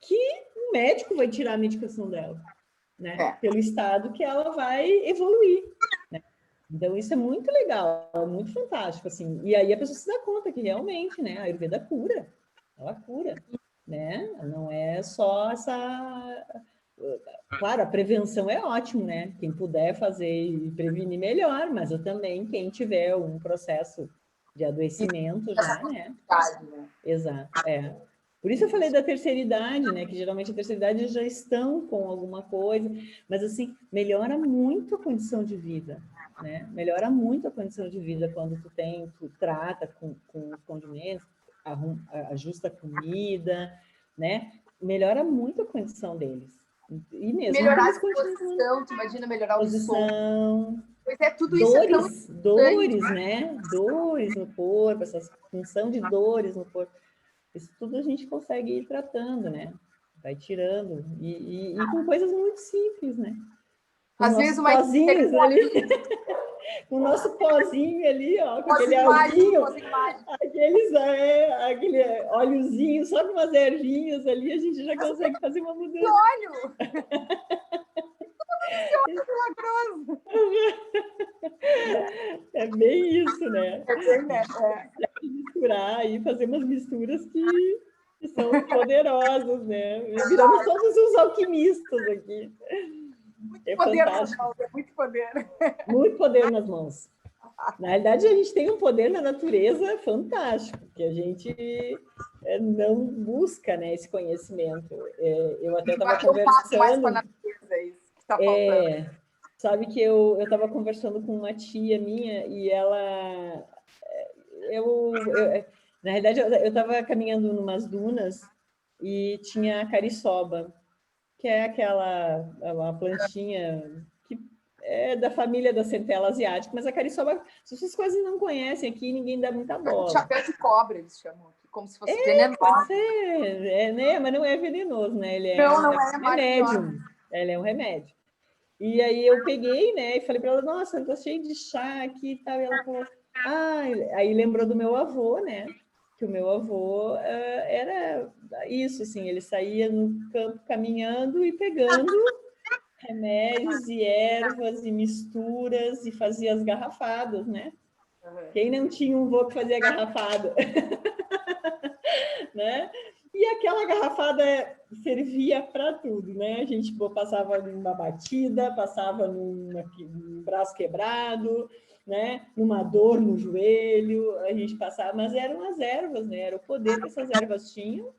S2: que o médico vai tirar a medicação dela. Né? Pelo estado que ela vai evoluir, né? Então, isso é muito legal, muito fantástico, assim. E aí a pessoa se dá conta que realmente, né, a Ayurveda cura, ela cura, né? Não é só essa... Claro, a prevenção é ótimo, né? Quem puder fazer e prevenir, melhor, mas eu também, quem tiver um processo de adoecimento já, né? Exato, Por isso eu falei da terceira idade, né? Que geralmente a terceira idade já estão com alguma coisa, mas assim, melhora muito a condição de vida, né? Melhora muito a condição de vida quando tu trata com os condimentos, ajusta a comida, né? Melhora muito a condição deles. E mesmo
S1: melhorar a disposição, tu imagina melhorar o sono. Pois é, tudo
S2: dores,
S1: isso é tão
S2: dores, né? Dores no corpo, essa função de dores no corpo. Isso tudo a gente consegue ir tratando, né? Vai tirando. E com coisas muito simples, né? Com
S1: às vezes uma
S2: pozinhos ali. Com o nosso pozinho ali, ó. Com aquele alvinho. Aquele óleozinho, só com umas ervinhas ali, a gente já consegue fazer uma mudança.
S1: Que óleo! Que milagroso!
S2: É bem isso, né?
S1: É bem, né?
S2: Misturar e fazer umas misturas que são poderosas, né? Viramos todos os alquimistas aqui.
S1: Muito poder nas mãos, muito poder.
S2: Muito poder nas mãos. Na realidade, a gente tem um poder na natureza fantástico, que a gente não busca, né, esse conhecimento. Eu até estava conversando...
S1: mais com a natureza, é isso que está faltando.
S2: Sabe que eu estava conversando com uma tia minha e ela... na realidade, eu estava caminhando numas dunas e tinha a cariçoba, que é uma plantinha que é da família da centela asiática, mas a cariçoba, essas coisas não conhecem aqui, ninguém dá muita bola.
S1: Chapéu de cobra, eles chamam aqui, como se fosse venenoso.
S2: Pode ser, né? Mas não é venenoso, né? Ele é um remédio. Ele é um remédio. E aí eu peguei, né, e falei para ela, nossa, eu tô cheio de chá aqui e tal. E ela falou, aí lembrou do meu avô, né? Que o meu avô era isso, assim, ele saía no campo caminhando e pegando remédios e ervas e misturas e fazia as garrafadas, né? Quem não tinha um avô que fazia garrafada? Né? E aquela garrafada servia para tudo, né? A gente passava numa batida, passava num braço quebrado, né? Numa dor no joelho, a gente passava, mas eram as ervas, né? Era o poder que essas ervas tinham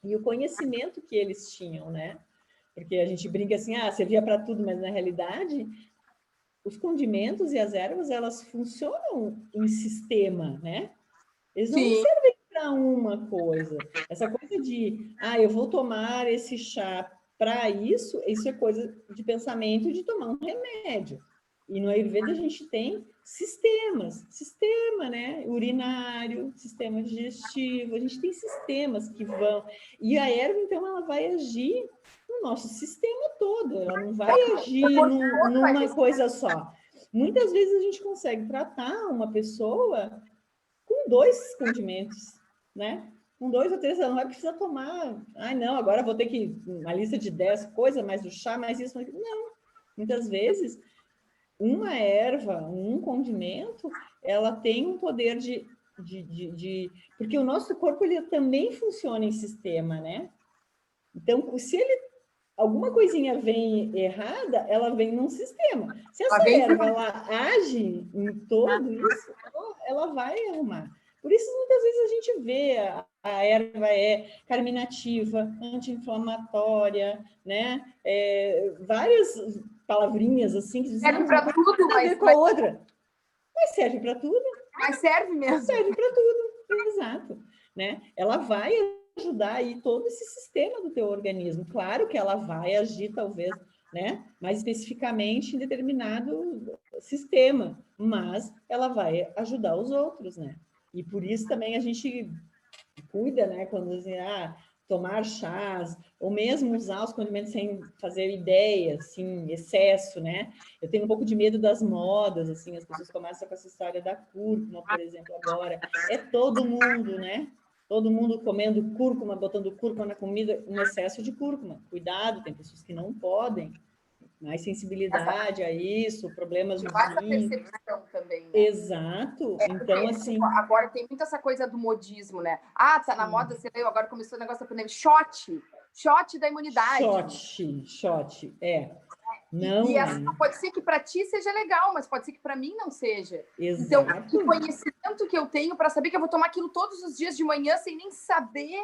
S2: e o conhecimento que eles tinham, né? Porque a gente brinca assim, servia para tudo, mas na realidade os condimentos e as ervas, elas funcionam em sistema, né? Eles não servem para uma coisa. Essa coisa de, eu vou tomar esse chá para isso é coisa de pensamento de tomar um remédio. E no Ayurveda a gente tem sistema, né? Urinário, sistema digestivo, a gente tem sistemas que vão... E a erva, então, ela vai agir no nosso sistema todo, ela não vai agir numa coisa só. Muitas vezes a gente consegue tratar uma pessoa com 2 condimentos, né? Com 2 ou 3, ela não vai precisar tomar... não, agora vou ter que... Uma lista de 10 coisas, mais o chá, mais isso, mais... Não. Muitas vezes, uma erva, um condimento, ela tem um poder porque o nosso corpo, ele também funciona em sistema, né? Então, se alguma coisinha vem errada, ela vem num sistema. Se essa erva, ela age em todo isso, ela vai arrumar. Por isso, muitas vezes, a gente vê a erva é carminativa, anti-inflamatória, né? Várias palavrinhas assim que dizem,
S1: serve para tudo,
S2: nada a ver com a outra. Mas serve para tudo.
S1: Mas serve mesmo.
S2: Serve para tudo, exato. Né? Ela vai ajudar aí todo esse sistema do teu organismo. Claro que ela vai agir, talvez, né? Mais especificamente em determinado sistema, mas ela vai ajudar os outros, né? E por isso também a gente cuida, né? Quando dizem, tomar chás, ou mesmo usar os condimentos sem fazer ideia, assim, excesso, né? Eu tenho um pouco de medo das modas, assim, as pessoas começam com essa história da cúrcuma, por exemplo, agora. É todo mundo, né? Todo mundo comendo cúrcuma, botando cúrcuma na comida, um excesso de cúrcuma. Cuidado, tem pessoas que não podem. Mais sensibilidade a isso, problemas de
S1: baixa percepção também, né?
S2: Exato. Então, assim...
S1: Agora tem muito essa coisa do modismo, né? Tá na moda, você leu, agora começou o negócio da pandemia. Shot da imunidade.
S2: Shot,
S1: Não, pode ser que para ti seja legal, mas pode ser que para mim não seja.
S2: Exato.
S1: Então, que conhecimento que eu tenho para saber que eu vou tomar aquilo todos os dias de manhã sem nem saber,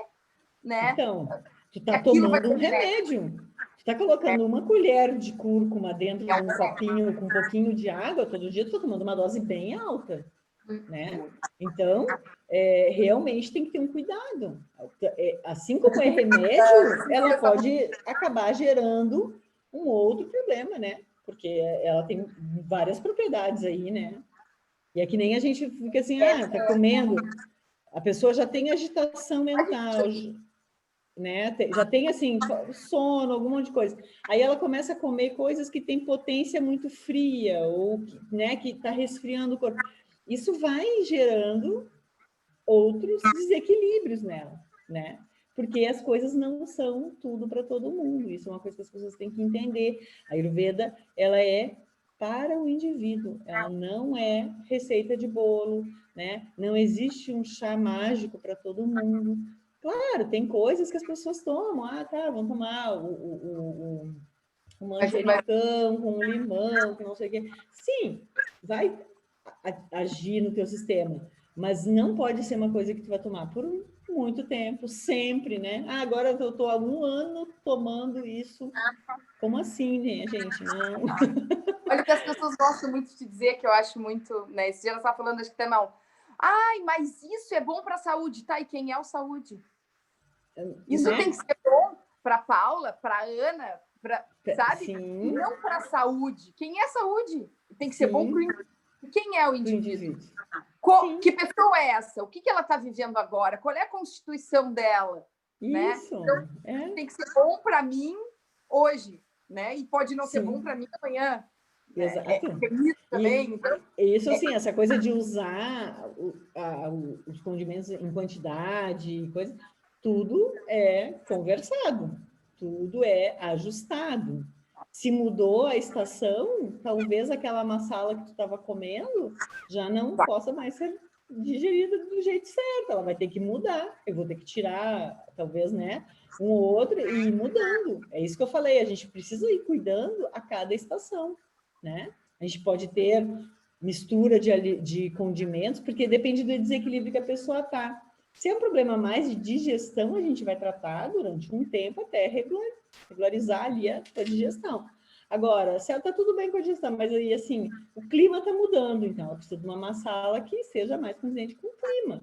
S1: né?
S2: Então, tu tá tomando um remédio. Tu tá colocando uma colher de cúrcuma dentro de um copinho com um pouquinho de água todo dia, tu tá tomando uma dose bem alta, né? Então, realmente tem que ter um cuidado. Assim como é remédio, ela pode acabar gerando um outro problema, né? Porque ela tem várias propriedades aí, né? E é que nem a gente fica assim, tá comendo, a pessoa já tem agitação mental, né? Já tem, assim, sono, algum monte de coisa. Aí ela começa a comer coisas que têm potência muito fria, ou, né, que tá resfriando o corpo. Isso vai gerando outros desequilíbrios nela, né? Porque as coisas não são tudo para todo mundo. Isso é uma coisa que as pessoas têm que entender. A Ayurveda, ela é para o indivíduo. Ela não é receita de bolo, né? Não existe um chá mágico para todo mundo. Claro, tem coisas que as pessoas tomam. Vamos tomar o manjericão com limão, com não sei o quê. Sim, vai agir no teu sistema, mas não pode ser uma coisa que tu vai tomar por muito tempo, sempre, né? Agora eu estou há 1 ano tomando isso. Como assim, né, gente? Não.
S1: Olha o que as pessoas gostam muito de dizer, que eu acho muito, né? Esse dia ela estava falando, acho que até não. Mas isso é bom para a saúde, tá? E quem é o saúde? Isso tem que ser bom para Paula, para Ana, sabe?
S2: Sim.
S1: Não para a saúde. Quem é a saúde? Tem que ser bom para o indivíduo. Quem é o indivíduo? Que pessoa é essa? O que ela está vivendo agora? Qual é a constituição dela?
S2: Isso.
S1: Né? Então, tem que ser bom para mim hoje, né? E pode não ser bom para mim amanhã.
S2: Exato.
S1: Isso também. Então,
S2: isso, assim, essa coisa de usar os condimentos em quantidade, coisa, tudo é conversado, tudo é ajustado. Se mudou a estação, talvez aquela massala que tu estava comendo já não possa mais ser digerida do jeito certo, ela vai ter que mudar, eu vou ter que tirar, talvez, né, um ou outro e ir mudando. É isso que eu falei, a gente precisa ir cuidando a cada estação, né? A gente pode ter mistura de condimentos, porque depende do desequilíbrio que a pessoa está. Se é um problema mais de digestão, a gente vai tratar durante um tempo até regularizar ali a digestão. Agora, se ela está tudo bem com a digestão, mas aí, assim, o clima está mudando, então ela precisa de uma massala que seja mais condizente com o clima.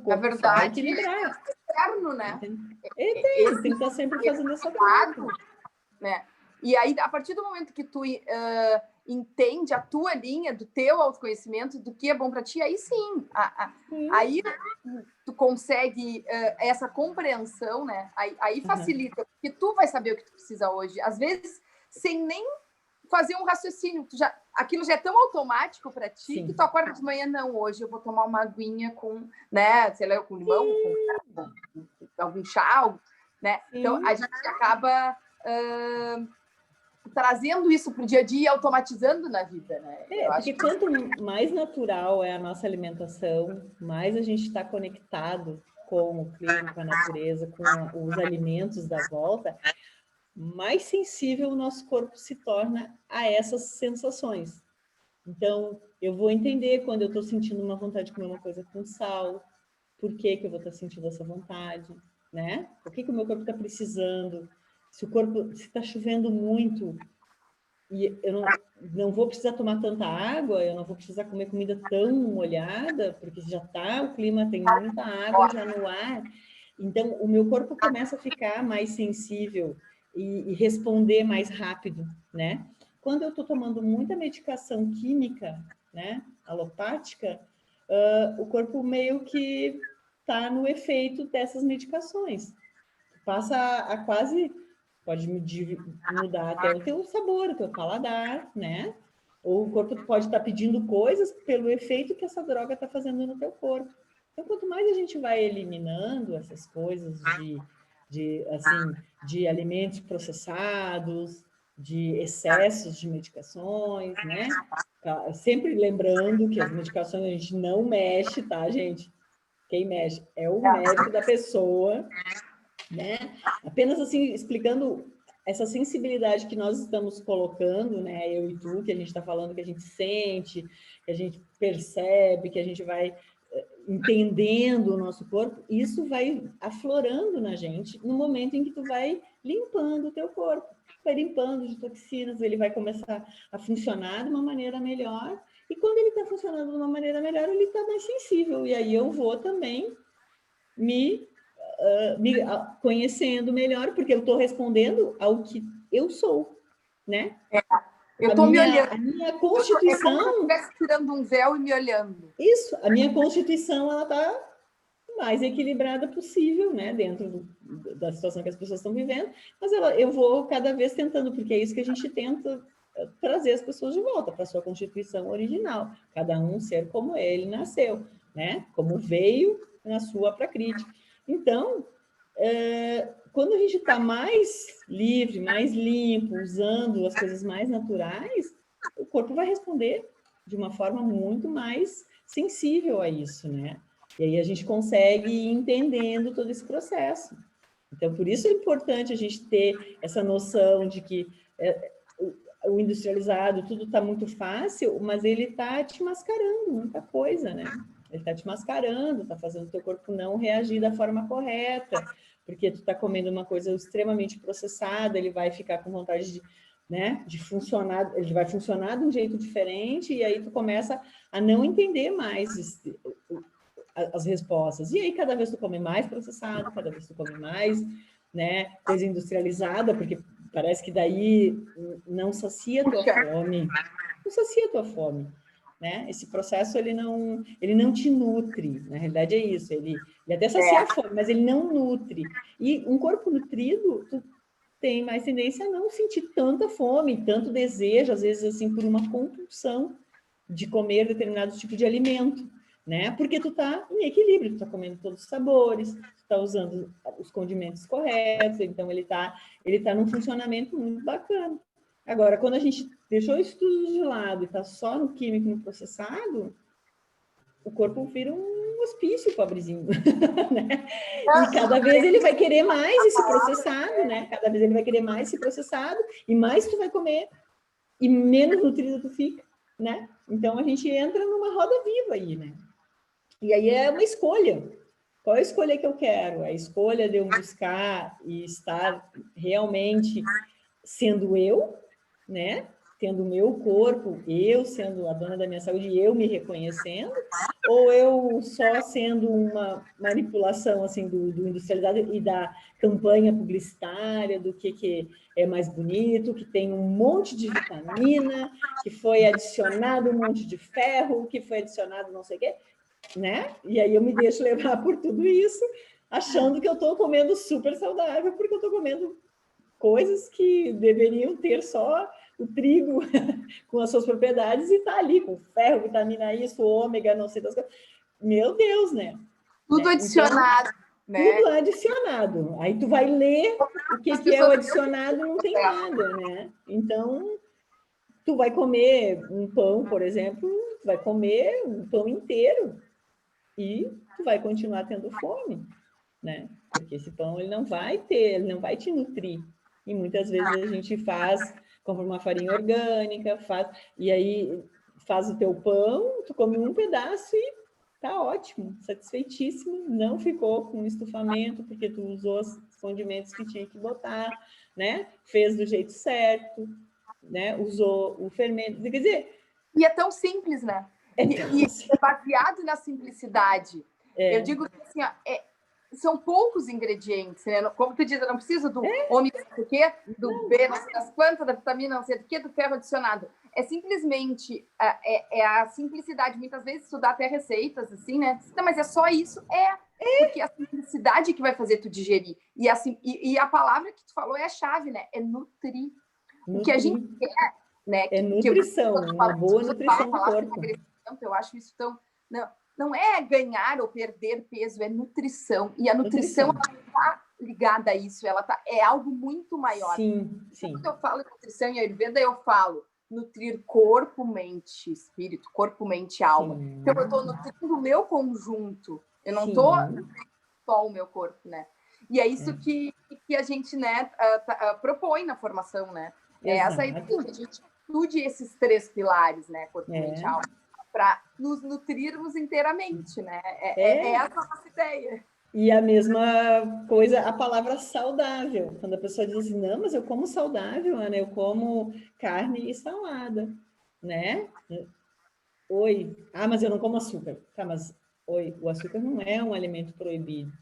S2: para o corpo equilibrar.
S1: Externo, né?
S2: Tem que estar sempre fazendo essa
S1: troca, né? E aí, a partir do momento que tu entende a tua linha, do teu autoconhecimento, do que é bom para ti, aí sim, aí tu consegue essa compreensão, né? Aí facilita, porque tu vai saber o que tu precisa hoje. Às vezes, sem nem fazer um raciocínio, aquilo já é tão automático para ti que tu acorda de manhã, não, hoje eu vou tomar uma aguinha com, né, sei lá, com limão, com algum chá, né? Então, a gente acaba trazendo isso para o dia a dia e automatizando na vida, né?
S2: Porque quanto mais natural é a nossa alimentação, mais a gente está conectado com o clima, com a natureza, com os alimentos da volta, mais sensível o nosso corpo se torna a essas sensações. Então, eu vou entender quando eu estou sentindo uma vontade de comer uma coisa com sal, por que eu vou estar sentindo essa vontade, né? O que o meu corpo está precisando? Se está chovendo muito e eu não vou precisar tomar tanta água, eu não vou precisar comer comida tão molhada, porque já está, o clima tem muita água já no ar. Então, o meu corpo começa a ficar mais sensível e responder mais rápido, né? Quando eu estou tomando muita medicação química, né, alopática, o corpo meio que está no efeito dessas medicações. Passa a quase, pode mudar até o teu sabor, o teu paladar, né? Ou o corpo pode estar pedindo coisas pelo efeito que essa droga está fazendo no teu corpo. Então, quanto mais a gente vai eliminando essas coisas de alimentos processados, de excessos de medicações, né? Sempre lembrando que as medicações a gente não mexe, tá, gente? Quem mexe é o médico da pessoa, né? Apenas assim, explicando essa sensibilidade que nós estamos colocando, né? Eu e tu, que a gente está falando, que a gente sente, que a gente percebe, que a gente vai entendendo o nosso corpo, isso vai aflorando na gente no momento em que tu vai limpando o teu corpo, vai limpando de toxinas, ele vai começar a funcionar de uma maneira melhor, e quando ele está funcionando de uma maneira melhor, ele está mais sensível, e aí eu vou também me conhecendo melhor, porque eu estou respondendo ao que eu sou, né?
S1: Eu estou me olhando.
S2: A minha constituição... É como
S1: se eu estivesse tirando um véu e me olhando.
S2: Isso, a minha constituição, ela está mais equilibrada possível, né? Dentro da situação que as pessoas estão vivendo, mas eu vou cada vez tentando, porque é isso que a gente tenta trazer as pessoas de volta para a sua constituição original. Cada um ser como ele nasceu, né? Como veio na sua prakriti. Então, quando a gente está mais livre, mais limpo, usando as coisas mais naturais, o corpo vai responder de uma forma muito mais sensível a isso, né? E aí a gente consegue ir entendendo todo esse processo. Então, por isso é importante a gente ter essa noção de que o industrializado, tudo está muito fácil, mas ele está te mascarando muita coisa, né? Ele está te mascarando, está fazendo o teu corpo não reagir da forma correta, porque tu está comendo uma coisa extremamente processada, ele vai ficar com vontade de funcionar, ele vai funcionar de um jeito diferente, e aí tu começa a não entender mais as respostas. E aí, cada vez tu come mais processado, cada vez tu come mais, né, coisa industrializada, porque parece que daí não sacia a tua fome. Não sacia a tua fome, né? Esse processo, ele não te nutre. Na realidade, é isso. Ele até sacia a fome, mas ele não nutre. E um corpo nutrido, tu tem mais tendência a não sentir tanta fome, tanto desejo, às vezes, assim, por uma compulsão de comer determinado tipo de alimento, né? Porque tu tá em equilíbrio, tu tá comendo todos os sabores, tu tá usando os condimentos corretos, então ele tá num funcionamento muito bacana. Agora, quando a gente deixou isso tudo de lado e tá só no químico, no processado, o corpo vira um hospício, pobrezinho, né? E cada vez ele vai querer mais esse processado, né? Cada vez ele vai querer mais esse processado, e mais tu vai comer, e menos nutrido tu fica, né? Então, a gente entra numa roda viva aí, né? E aí é uma escolha. Qual é a escolha que eu quero? A escolha de eu buscar e estar realmente sendo eu, né? tendo o meu corpo, eu sendo a dona da minha saúde, eu me reconhecendo, ou eu só sendo uma manipulação assim do industrializado e da campanha publicitária, do que é mais bonito, que tem um monte de vitamina, que foi adicionado um monte de ferro, que foi adicionado não sei o quê, né? E aí eu me deixo levar por tudo isso, achando que eu estou comendo super saudável, porque eu estou comendo coisas que deveriam ter só o trigo com as suas propriedades e tá ali com ferro, vitamina isso, ômega, não sei das coisas. Meu Deus, né?
S1: Tudo adicionado,
S2: então,
S1: né?
S2: Tudo adicionado. Aí tu vai ler o que é o adicionado, não tem nada, né? Então, tu vai comer um pão, por exemplo, tu vai comer um pão inteiro e tu vai continuar tendo fome, né? Porque esse pão ele não vai te nutrir. E muitas vezes a gente compra uma farinha orgânica, e aí faz o teu pão, tu come um pedaço e tá ótimo, satisfeitíssimo, não ficou com estufamento, porque tu usou os condimentos que tinha que botar, né? Fez do jeito certo, né? Usou o fermento. Quer dizer...
S1: E é tão simples, né? E é baseado na simplicidade. Eu digo que assim, ó, são poucos ingredientes, né? Como tu diz, eu não preciso do ômega não sei o quê, do B, não sei das quantas, da vitamina não sei do quê, do ferro adicionado. É simplesmente a simplicidade. Muitas vezes tu dá até receitas, assim, né? Não, mas é só isso? Porque é a simplicidade que vai fazer tu digerir. E a palavra que tu falou é a chave, né? É nutrir. O que a gente quer, né?
S2: É nutrição, uma boa nutrição do corpo.
S1: Eu acho isso tão... Não é ganhar ou perder peso, é nutrição. E a nutrição está ligada a isso, é algo muito maior.
S2: Sim, sim.
S1: Quando eu falo nutrição em Ayurveda, eu falo nutrir corpo, mente, espírito, corpo, mente, alma. Sim. Então, eu estou nutrindo o meu conjunto. Eu não estou nutrindo só o meu corpo, né? E é isso que a gente, né, propõe na formação, né? É essa ideia que a gente estude esses 3 pilares, né? Corpo, mente, alma, para nos nutrirmos inteiramente, né? Essa a nossa ideia.
S2: E a mesma coisa, a palavra saudável. Quando a pessoa diz assim, não, mas eu como saudável, Ana, eu como carne e salada, né? Oi, mas eu não como açúcar. Tá, mas o açúcar não é um alimento proibido.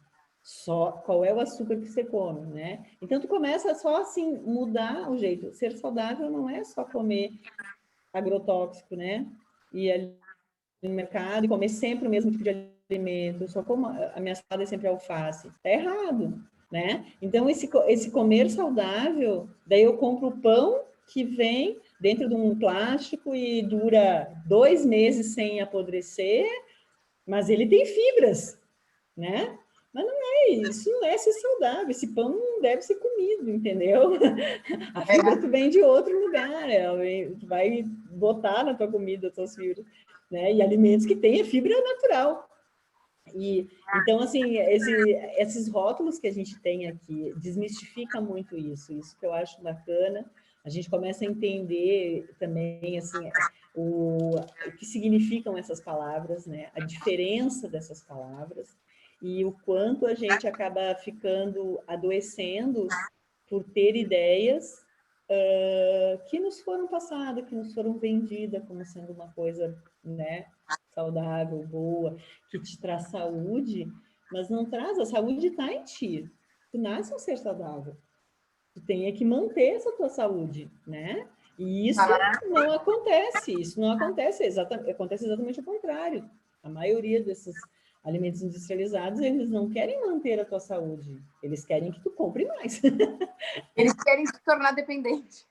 S2: Só qual é o açúcar que você come, né? Então tu começa só assim mudar o jeito. Ser saudável não é só comer agrotóxico, né? E ali no mercado e comer sempre o mesmo tipo de alimento, só como a minha salada é sempre alface. Tá errado, né? Então esse comer saudável, daí eu compro o pão que vem dentro de um plástico e dura 2 meses sem apodrecer, mas ele tem fibras, né? Mas não é isso, não é ser saudável. Esse pão não deve ser comido, entendeu? A fibra tu vem de outro lugar, tu vai botar na tua comida as tuas fibras, né? E alimentos que têm a fibra natural. E então assim, esses rótulos que a gente tem aqui desmistifica muito isso que eu acho bacana. A gente começa a entender também assim o que significam essas palavras, né? A diferença dessas palavras. E o quanto a gente acaba ficando adoecendo por ter ideias que nos foram passadas, que nos foram vendidas como sendo uma coisa, né, saudável, boa, que te traz saúde, mas não traz, a saúde está em ti. Tu nasce um ser saudável. Tu tem que manter essa tua saúde, né? E isso não acontece, acontece exatamente o contrário. A maioria desses alimentos industrializados, eles não querem manter a tua saúde, eles querem que tu compre mais.
S1: Eles querem se tornar dependente.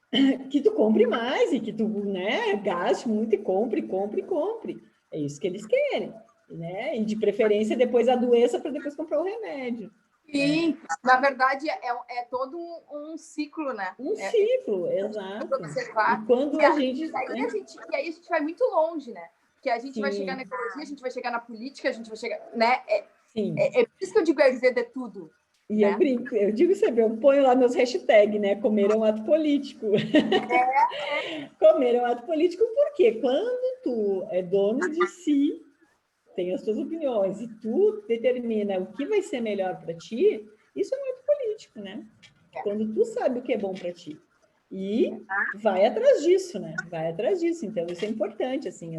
S2: Que tu compre mais e que tu, né, gaste muito e compre. É isso que eles querem, né? E de preferência depois adoeça para depois comprar o remédio.
S1: Sim, na verdade é todo um ciclo, né?
S2: Um ciclo, exato.
S1: Observar.
S2: E quando
S1: e aí a gente vai muito longe, né? Porque a gente vai chegar na ecologia, a gente vai chegar na política, a gente vai chegar, né? É por isso que eu digo Ayurveda é tudo.
S2: E né? eu digo sempre, eu ponho lá meus hashtags, né? Comer é um ato político. Comer é um ato político porque quando tu é dono de si, tem as tuas opiniões e tu determina o que vai ser melhor para ti, isso é um ato político, né? Quando tu sabe o que é bom para ti. e vai atrás disso, né? Vai atrás disso. Então, isso é importante, assim,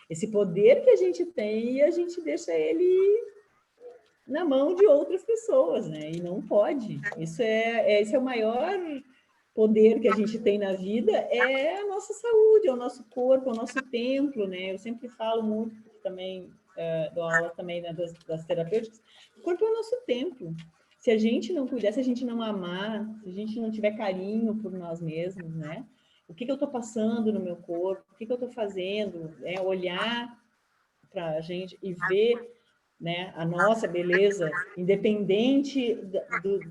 S2: esse poder que a gente tem e a gente deixa ele na mão de outras pessoas, né? E não pode. Esse é o maior poder que a gente tem na vida, é a nossa saúde, é o nosso corpo, é o nosso templo, né? Eu sempre falo muito também, dou aula também, né, das terapêuticas, o corpo é o nosso templo. Se a gente não cuidar, se a gente não amar, se a gente não tiver carinho por nós mesmos, né? O que eu estou passando no meu corpo, o que eu estou fazendo, olhar para a gente e ver, né, a nossa beleza, independente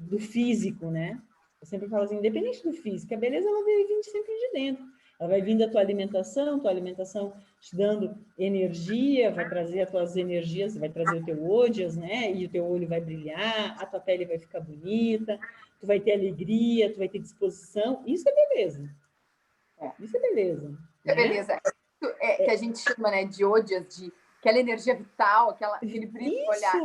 S2: do físico, né? Eu sempre falo assim, independente do físico, a beleza ela vai vir sempre de dentro. Ela vai vir da tua alimentação te dando energia, vai trazer as tuas energias, vai trazer o teu ódias, né? E o teu olho vai brilhar, a tua pele vai ficar bonita, tu vai ter alegria, tu vai ter disposição. Isso é beleza. Isso é beleza.
S1: É beleza. Que a gente chama, né, de ódias, de aquela energia vital, aquele brilho no olhar.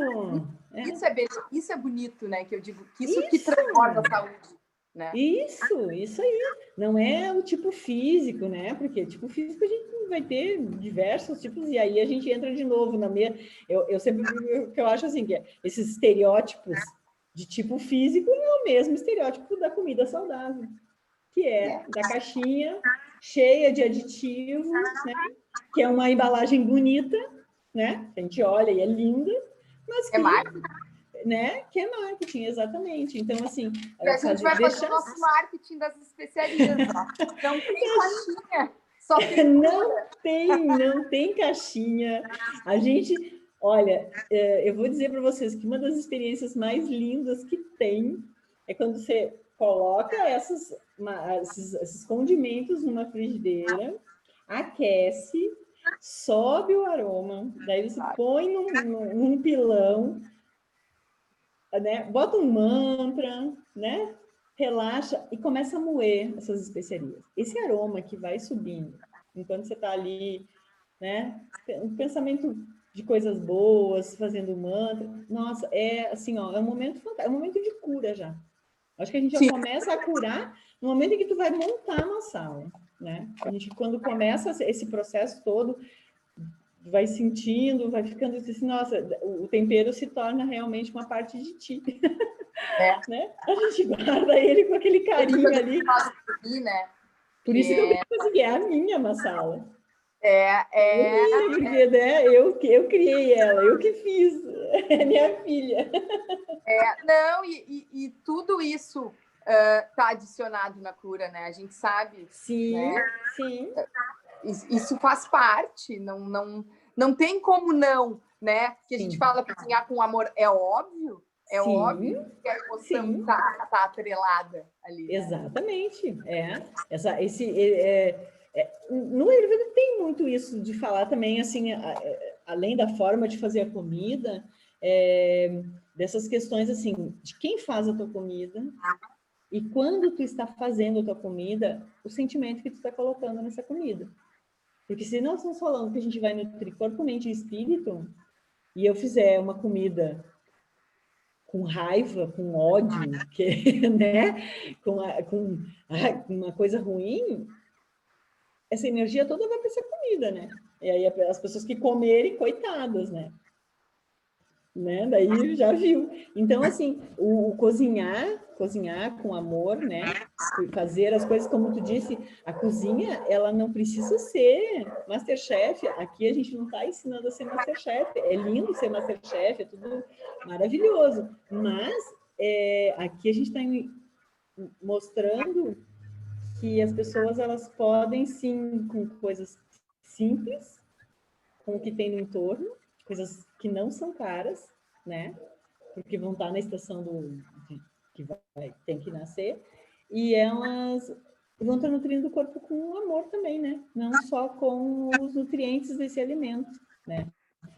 S1: Isso é bonito, né? Que eu digo que isso que transforma a saúde. Né?
S2: Isso aí. Não é o tipo físico, né? Porque tipo físico a gente vai ter diversos tipos, e aí a gente entra de novo na minha. Eu sempre que eu acho assim, que esses estereótipos de tipo físico é o mesmo estereótipo da comida saudável, que é da caixinha cheia de aditivos, né? Que é uma embalagem bonita, né? A gente olha e é linda, mas que né? Que é marketing, exatamente. Então, assim...
S1: A gente vai fazer o nosso marketing das especiarias, ó. Não tem caixinha, só tem
S2: não tem caixinha. A gente... Olha, eu vou dizer para vocês que uma das experiências mais lindas que tem é quando você coloca esses condimentos numa frigideira, aquece, sobe o aroma, daí você põe num pilão, né? Bota um mantra, né? Relaxa e começa a moer essas especiarias. Esse aroma que vai subindo, enquanto você está ali, né? Um pensamento de coisas boas, fazendo mantra. Nossa, é assim, ó, é um momento fantástico, é um momento de cura já. Acho que a gente já começa a curar no momento em que tu vai montar uma sala, né? A gente, quando começa esse processo todo, vai sentindo, vai ficando assim, nossa, o tempero se torna realmente uma parte de ti. Né? A gente guarda ele com aquele carinho ali.
S1: Né?
S2: Por isso que eu brinco assim, é a minha massala.
S1: Porque,
S2: né? Eu criei ela, eu que fiz, é minha filha.
S1: Não, e tudo isso está adicionado na cura, né? A gente sabe.
S2: Sim,
S1: né?
S2: sim.
S1: Isso faz parte, não tem como não, né? Que a gente fala cozinhar com amor, é óbvio óbvio que a emoção tá atrelada ali. Né?
S2: Exatamente, no Ayurveda tem muito isso de falar também, assim, além da forma de fazer a comida, dessas questões, assim, de quem faz a tua comida e quando tu está fazendo a tua comida, o sentimento que tu está colocando nessa comida. Porque se nós estamos falando que a gente vai nutrir corpo, mente e espírito, e eu fizer uma comida com raiva, com ódio, né? com uma coisa ruim, essa energia toda vai para essa comida, né? E aí as pessoas que comerem, coitadas, né? Daí já viu. Então, assim, o cozinhar com amor, né? Fazer as coisas, como tu disse, a cozinha, ela não precisa ser Masterchef. Aqui a gente não está ensinando a ser Masterchef. É lindo ser Masterchef, é tudo maravilhoso. Mas aqui a gente está mostrando que as pessoas, elas podem, sim, com coisas simples, com o que tem no entorno, coisas que não são caras, né? Porque vão estar na estação que tem que nascer, e elas vão estar nutrindo o corpo com amor também, né? Não só com os nutrientes desse alimento, né?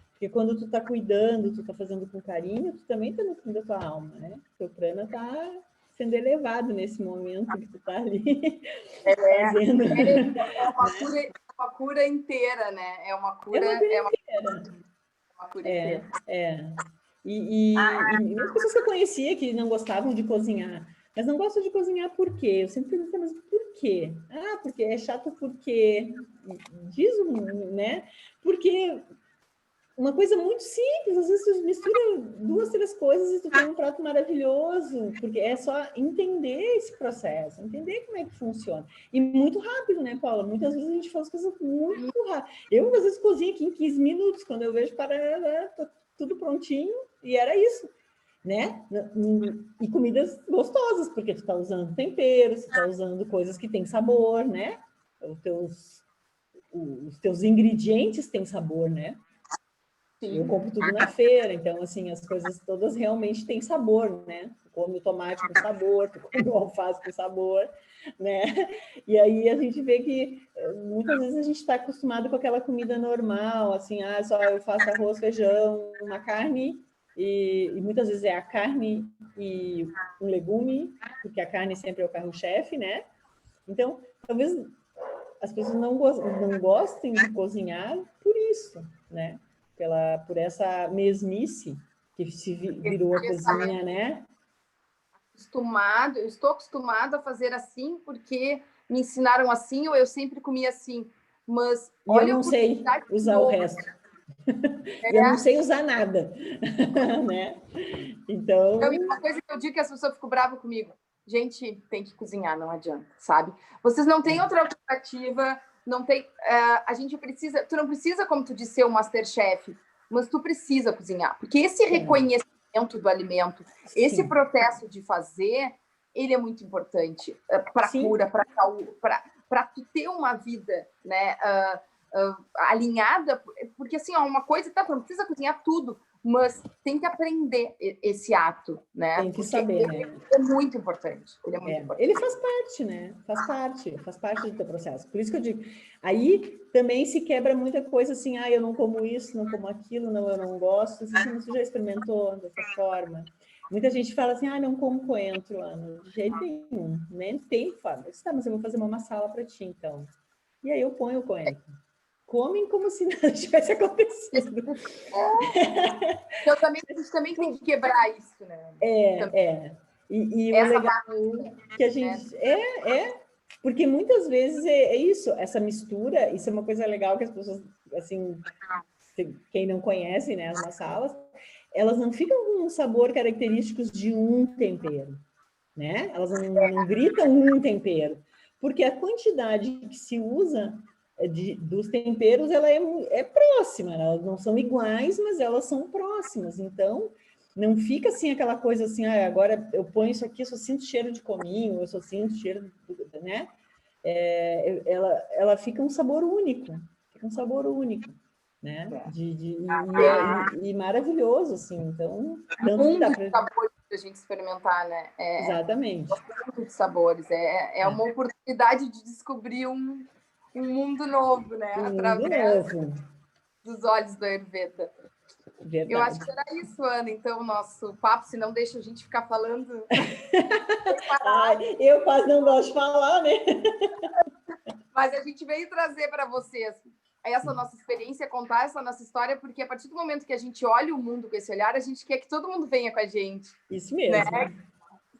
S2: Porque quando tu tá cuidando, tu tá fazendo com carinho, tu também tá nutrindo a tua alma, né? Teu prana tá sendo elevado nesse momento que tu tá ali fazendo.
S1: Uma cura inteira, né? É uma cura inteira.
S2: E muitas pessoas que eu conhecia que não gostavam de cozinhar, mas não gostam de cozinhar por quê? Eu sempre pergunto, mas por por quê? Ah, porque é chato porque... Diz, né? Porque uma coisa muito simples, às vezes tu mistura 2, 3 coisas e tu tem um prato maravilhoso, porque é só entender esse processo, entender como é que funciona. E muito rápido, né, Paula? Muitas vezes a gente faz coisas muito rápido. Eu, às vezes, cozinho aqui em 15 minutos, quando eu vejo, tá tudo prontinho, e era isso, né? E comidas gostosas, porque tu tá usando temperos, tu tá usando coisas que têm sabor, né? Os teus ingredientes têm sabor, né?
S1: Sim.
S2: Eu compro tudo na feira, então, assim, as coisas todas realmente têm sabor, né? Tu come o tomate com sabor, tu come o alface com sabor, né? E aí a gente vê que muitas vezes a gente está acostumado com aquela comida normal, assim, só eu faço arroz, feijão, uma carne, e muitas vezes é a carne e um legume, porque a carne sempre é o carro-chefe, né? Então, talvez as pessoas não gostem de cozinhar por isso, né? Por essa mesmice que se virou a cozinha, né?
S1: Eu estou acostumado a fazer assim porque me ensinaram assim ou eu sempre comia assim. Mas
S2: olha, eu não sei usar o resto. E eu não sei usar nada, né? Então,
S1: uma coisa que eu digo que as pessoas ficam bravas comigo. Gente, tem que cozinhar, não adianta, sabe? Vocês não têm outra alternativa, não tem. A gente precisa. Tu não precisa, como tu disse, ser um Masterchef, mas tu precisa cozinhar, porque esse reconhecimento do alimento, esse processo de fazer, ele é muito importante para cura, para tu ter uma vida, né? Alinhada, porque assim, uma coisa, tá, tu não precisa cozinhar tudo, mas tem que aprender esse ato, né?
S2: Tem que saber, né?
S1: É muito importante. Ele é muito importante.
S2: Ele faz parte, né? Faz parte do teu processo. Por isso que eu digo, aí também se quebra muita coisa assim, eu não como isso, não como aquilo, não, eu não gosto. Você já experimentou dessa forma? Muita gente fala assim, não como coentro, Ana. De jeito nenhum, nem tem forma. Eu disse, tá, mas eu vou fazer uma massala para ti, então. E aí eu ponho o coentro. Comem como se nada tivesse acontecido.
S1: Então, a gente também tem que quebrar isso, né?
S2: E o legal que a gente... Porque muitas vezes é isso, essa mistura, isso é uma coisa legal que as pessoas, assim, quem não conhece, né, as massalas, elas não ficam com um sabor característicos de um tempero, né? Elas não gritam um tempero, porque a quantidade que se usa dos temperos, ela é próxima, elas não são iguais, mas elas são próximas, então não fica assim aquela coisa assim, agora eu ponho isso aqui, eu só sinto cheiro de cominho, eu só sinto cheiro, né? Ela fica um sabor único, né? E maravilhoso, assim, então...
S1: Tanto dá pra... sabores para a gente experimentar, né?
S2: Exatamente.
S1: Muitos sabores, é uma oportunidade de descobrir um mundo novo, né? Através dos olhos do Ayurveda.
S2: Verdade.
S1: Eu acho que era isso, Ana. Então, o nosso papo, se não deixa a gente ficar falando.
S2: Eu quase não gosto de falar, né?
S1: Mas a gente veio trazer para vocês essa nossa experiência, contar essa nossa história, porque a partir do momento que a gente olha o mundo com esse olhar, a gente quer que todo mundo venha com a gente.
S2: Isso mesmo.
S1: Né?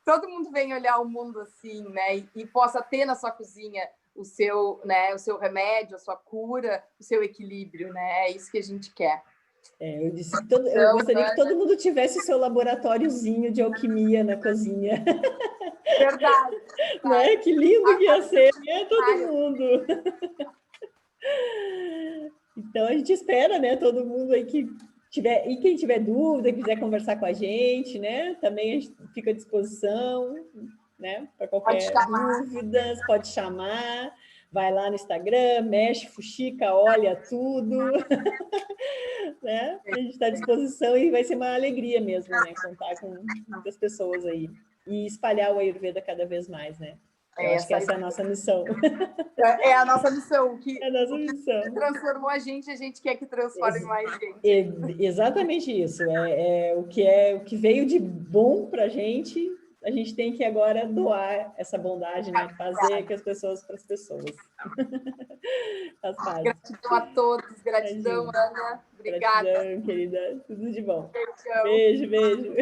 S1: Todo mundo venha olhar o mundo assim, né? E possa ter na sua cozinha o seu remédio, a sua cura, o seu equilíbrio, né? É isso que a gente quer.
S2: Eu disse que eu gostaria que todo mundo tivesse o seu laboratóriozinho de alquimia na cozinha.
S1: Verdade.
S2: Né? Que lindo que ia ser, né? Todo mundo. Então, a gente espera, né? Todo mundo aí que tiver... E quem tiver dúvida, quiser conversar com a gente, né? Também a gente fica à disposição, né? Para qualquer dúvida, pode chamar. Vai lá no Instagram, mexe, fuxica, olha tudo. Né? A gente está à disposição e vai ser uma alegria mesmo, né? Contar com muitas pessoas aí. E espalhar o Ayurveda cada vez mais, né? Eu acho que essa é a nossa missão.
S1: É a nossa missão.
S2: É a nossa missão.
S1: Transformou a gente quer que transforme mais gente.
S2: Exatamente isso. O que veio de bom para a gente tem que agora doar essa bondade, né? Fazer que as pessoas para as pessoas.
S1: Gratidão a todos. Gratidão, Ana. Obrigada.
S2: Gratidão, querida. Tudo de bom. Beijo, beijo.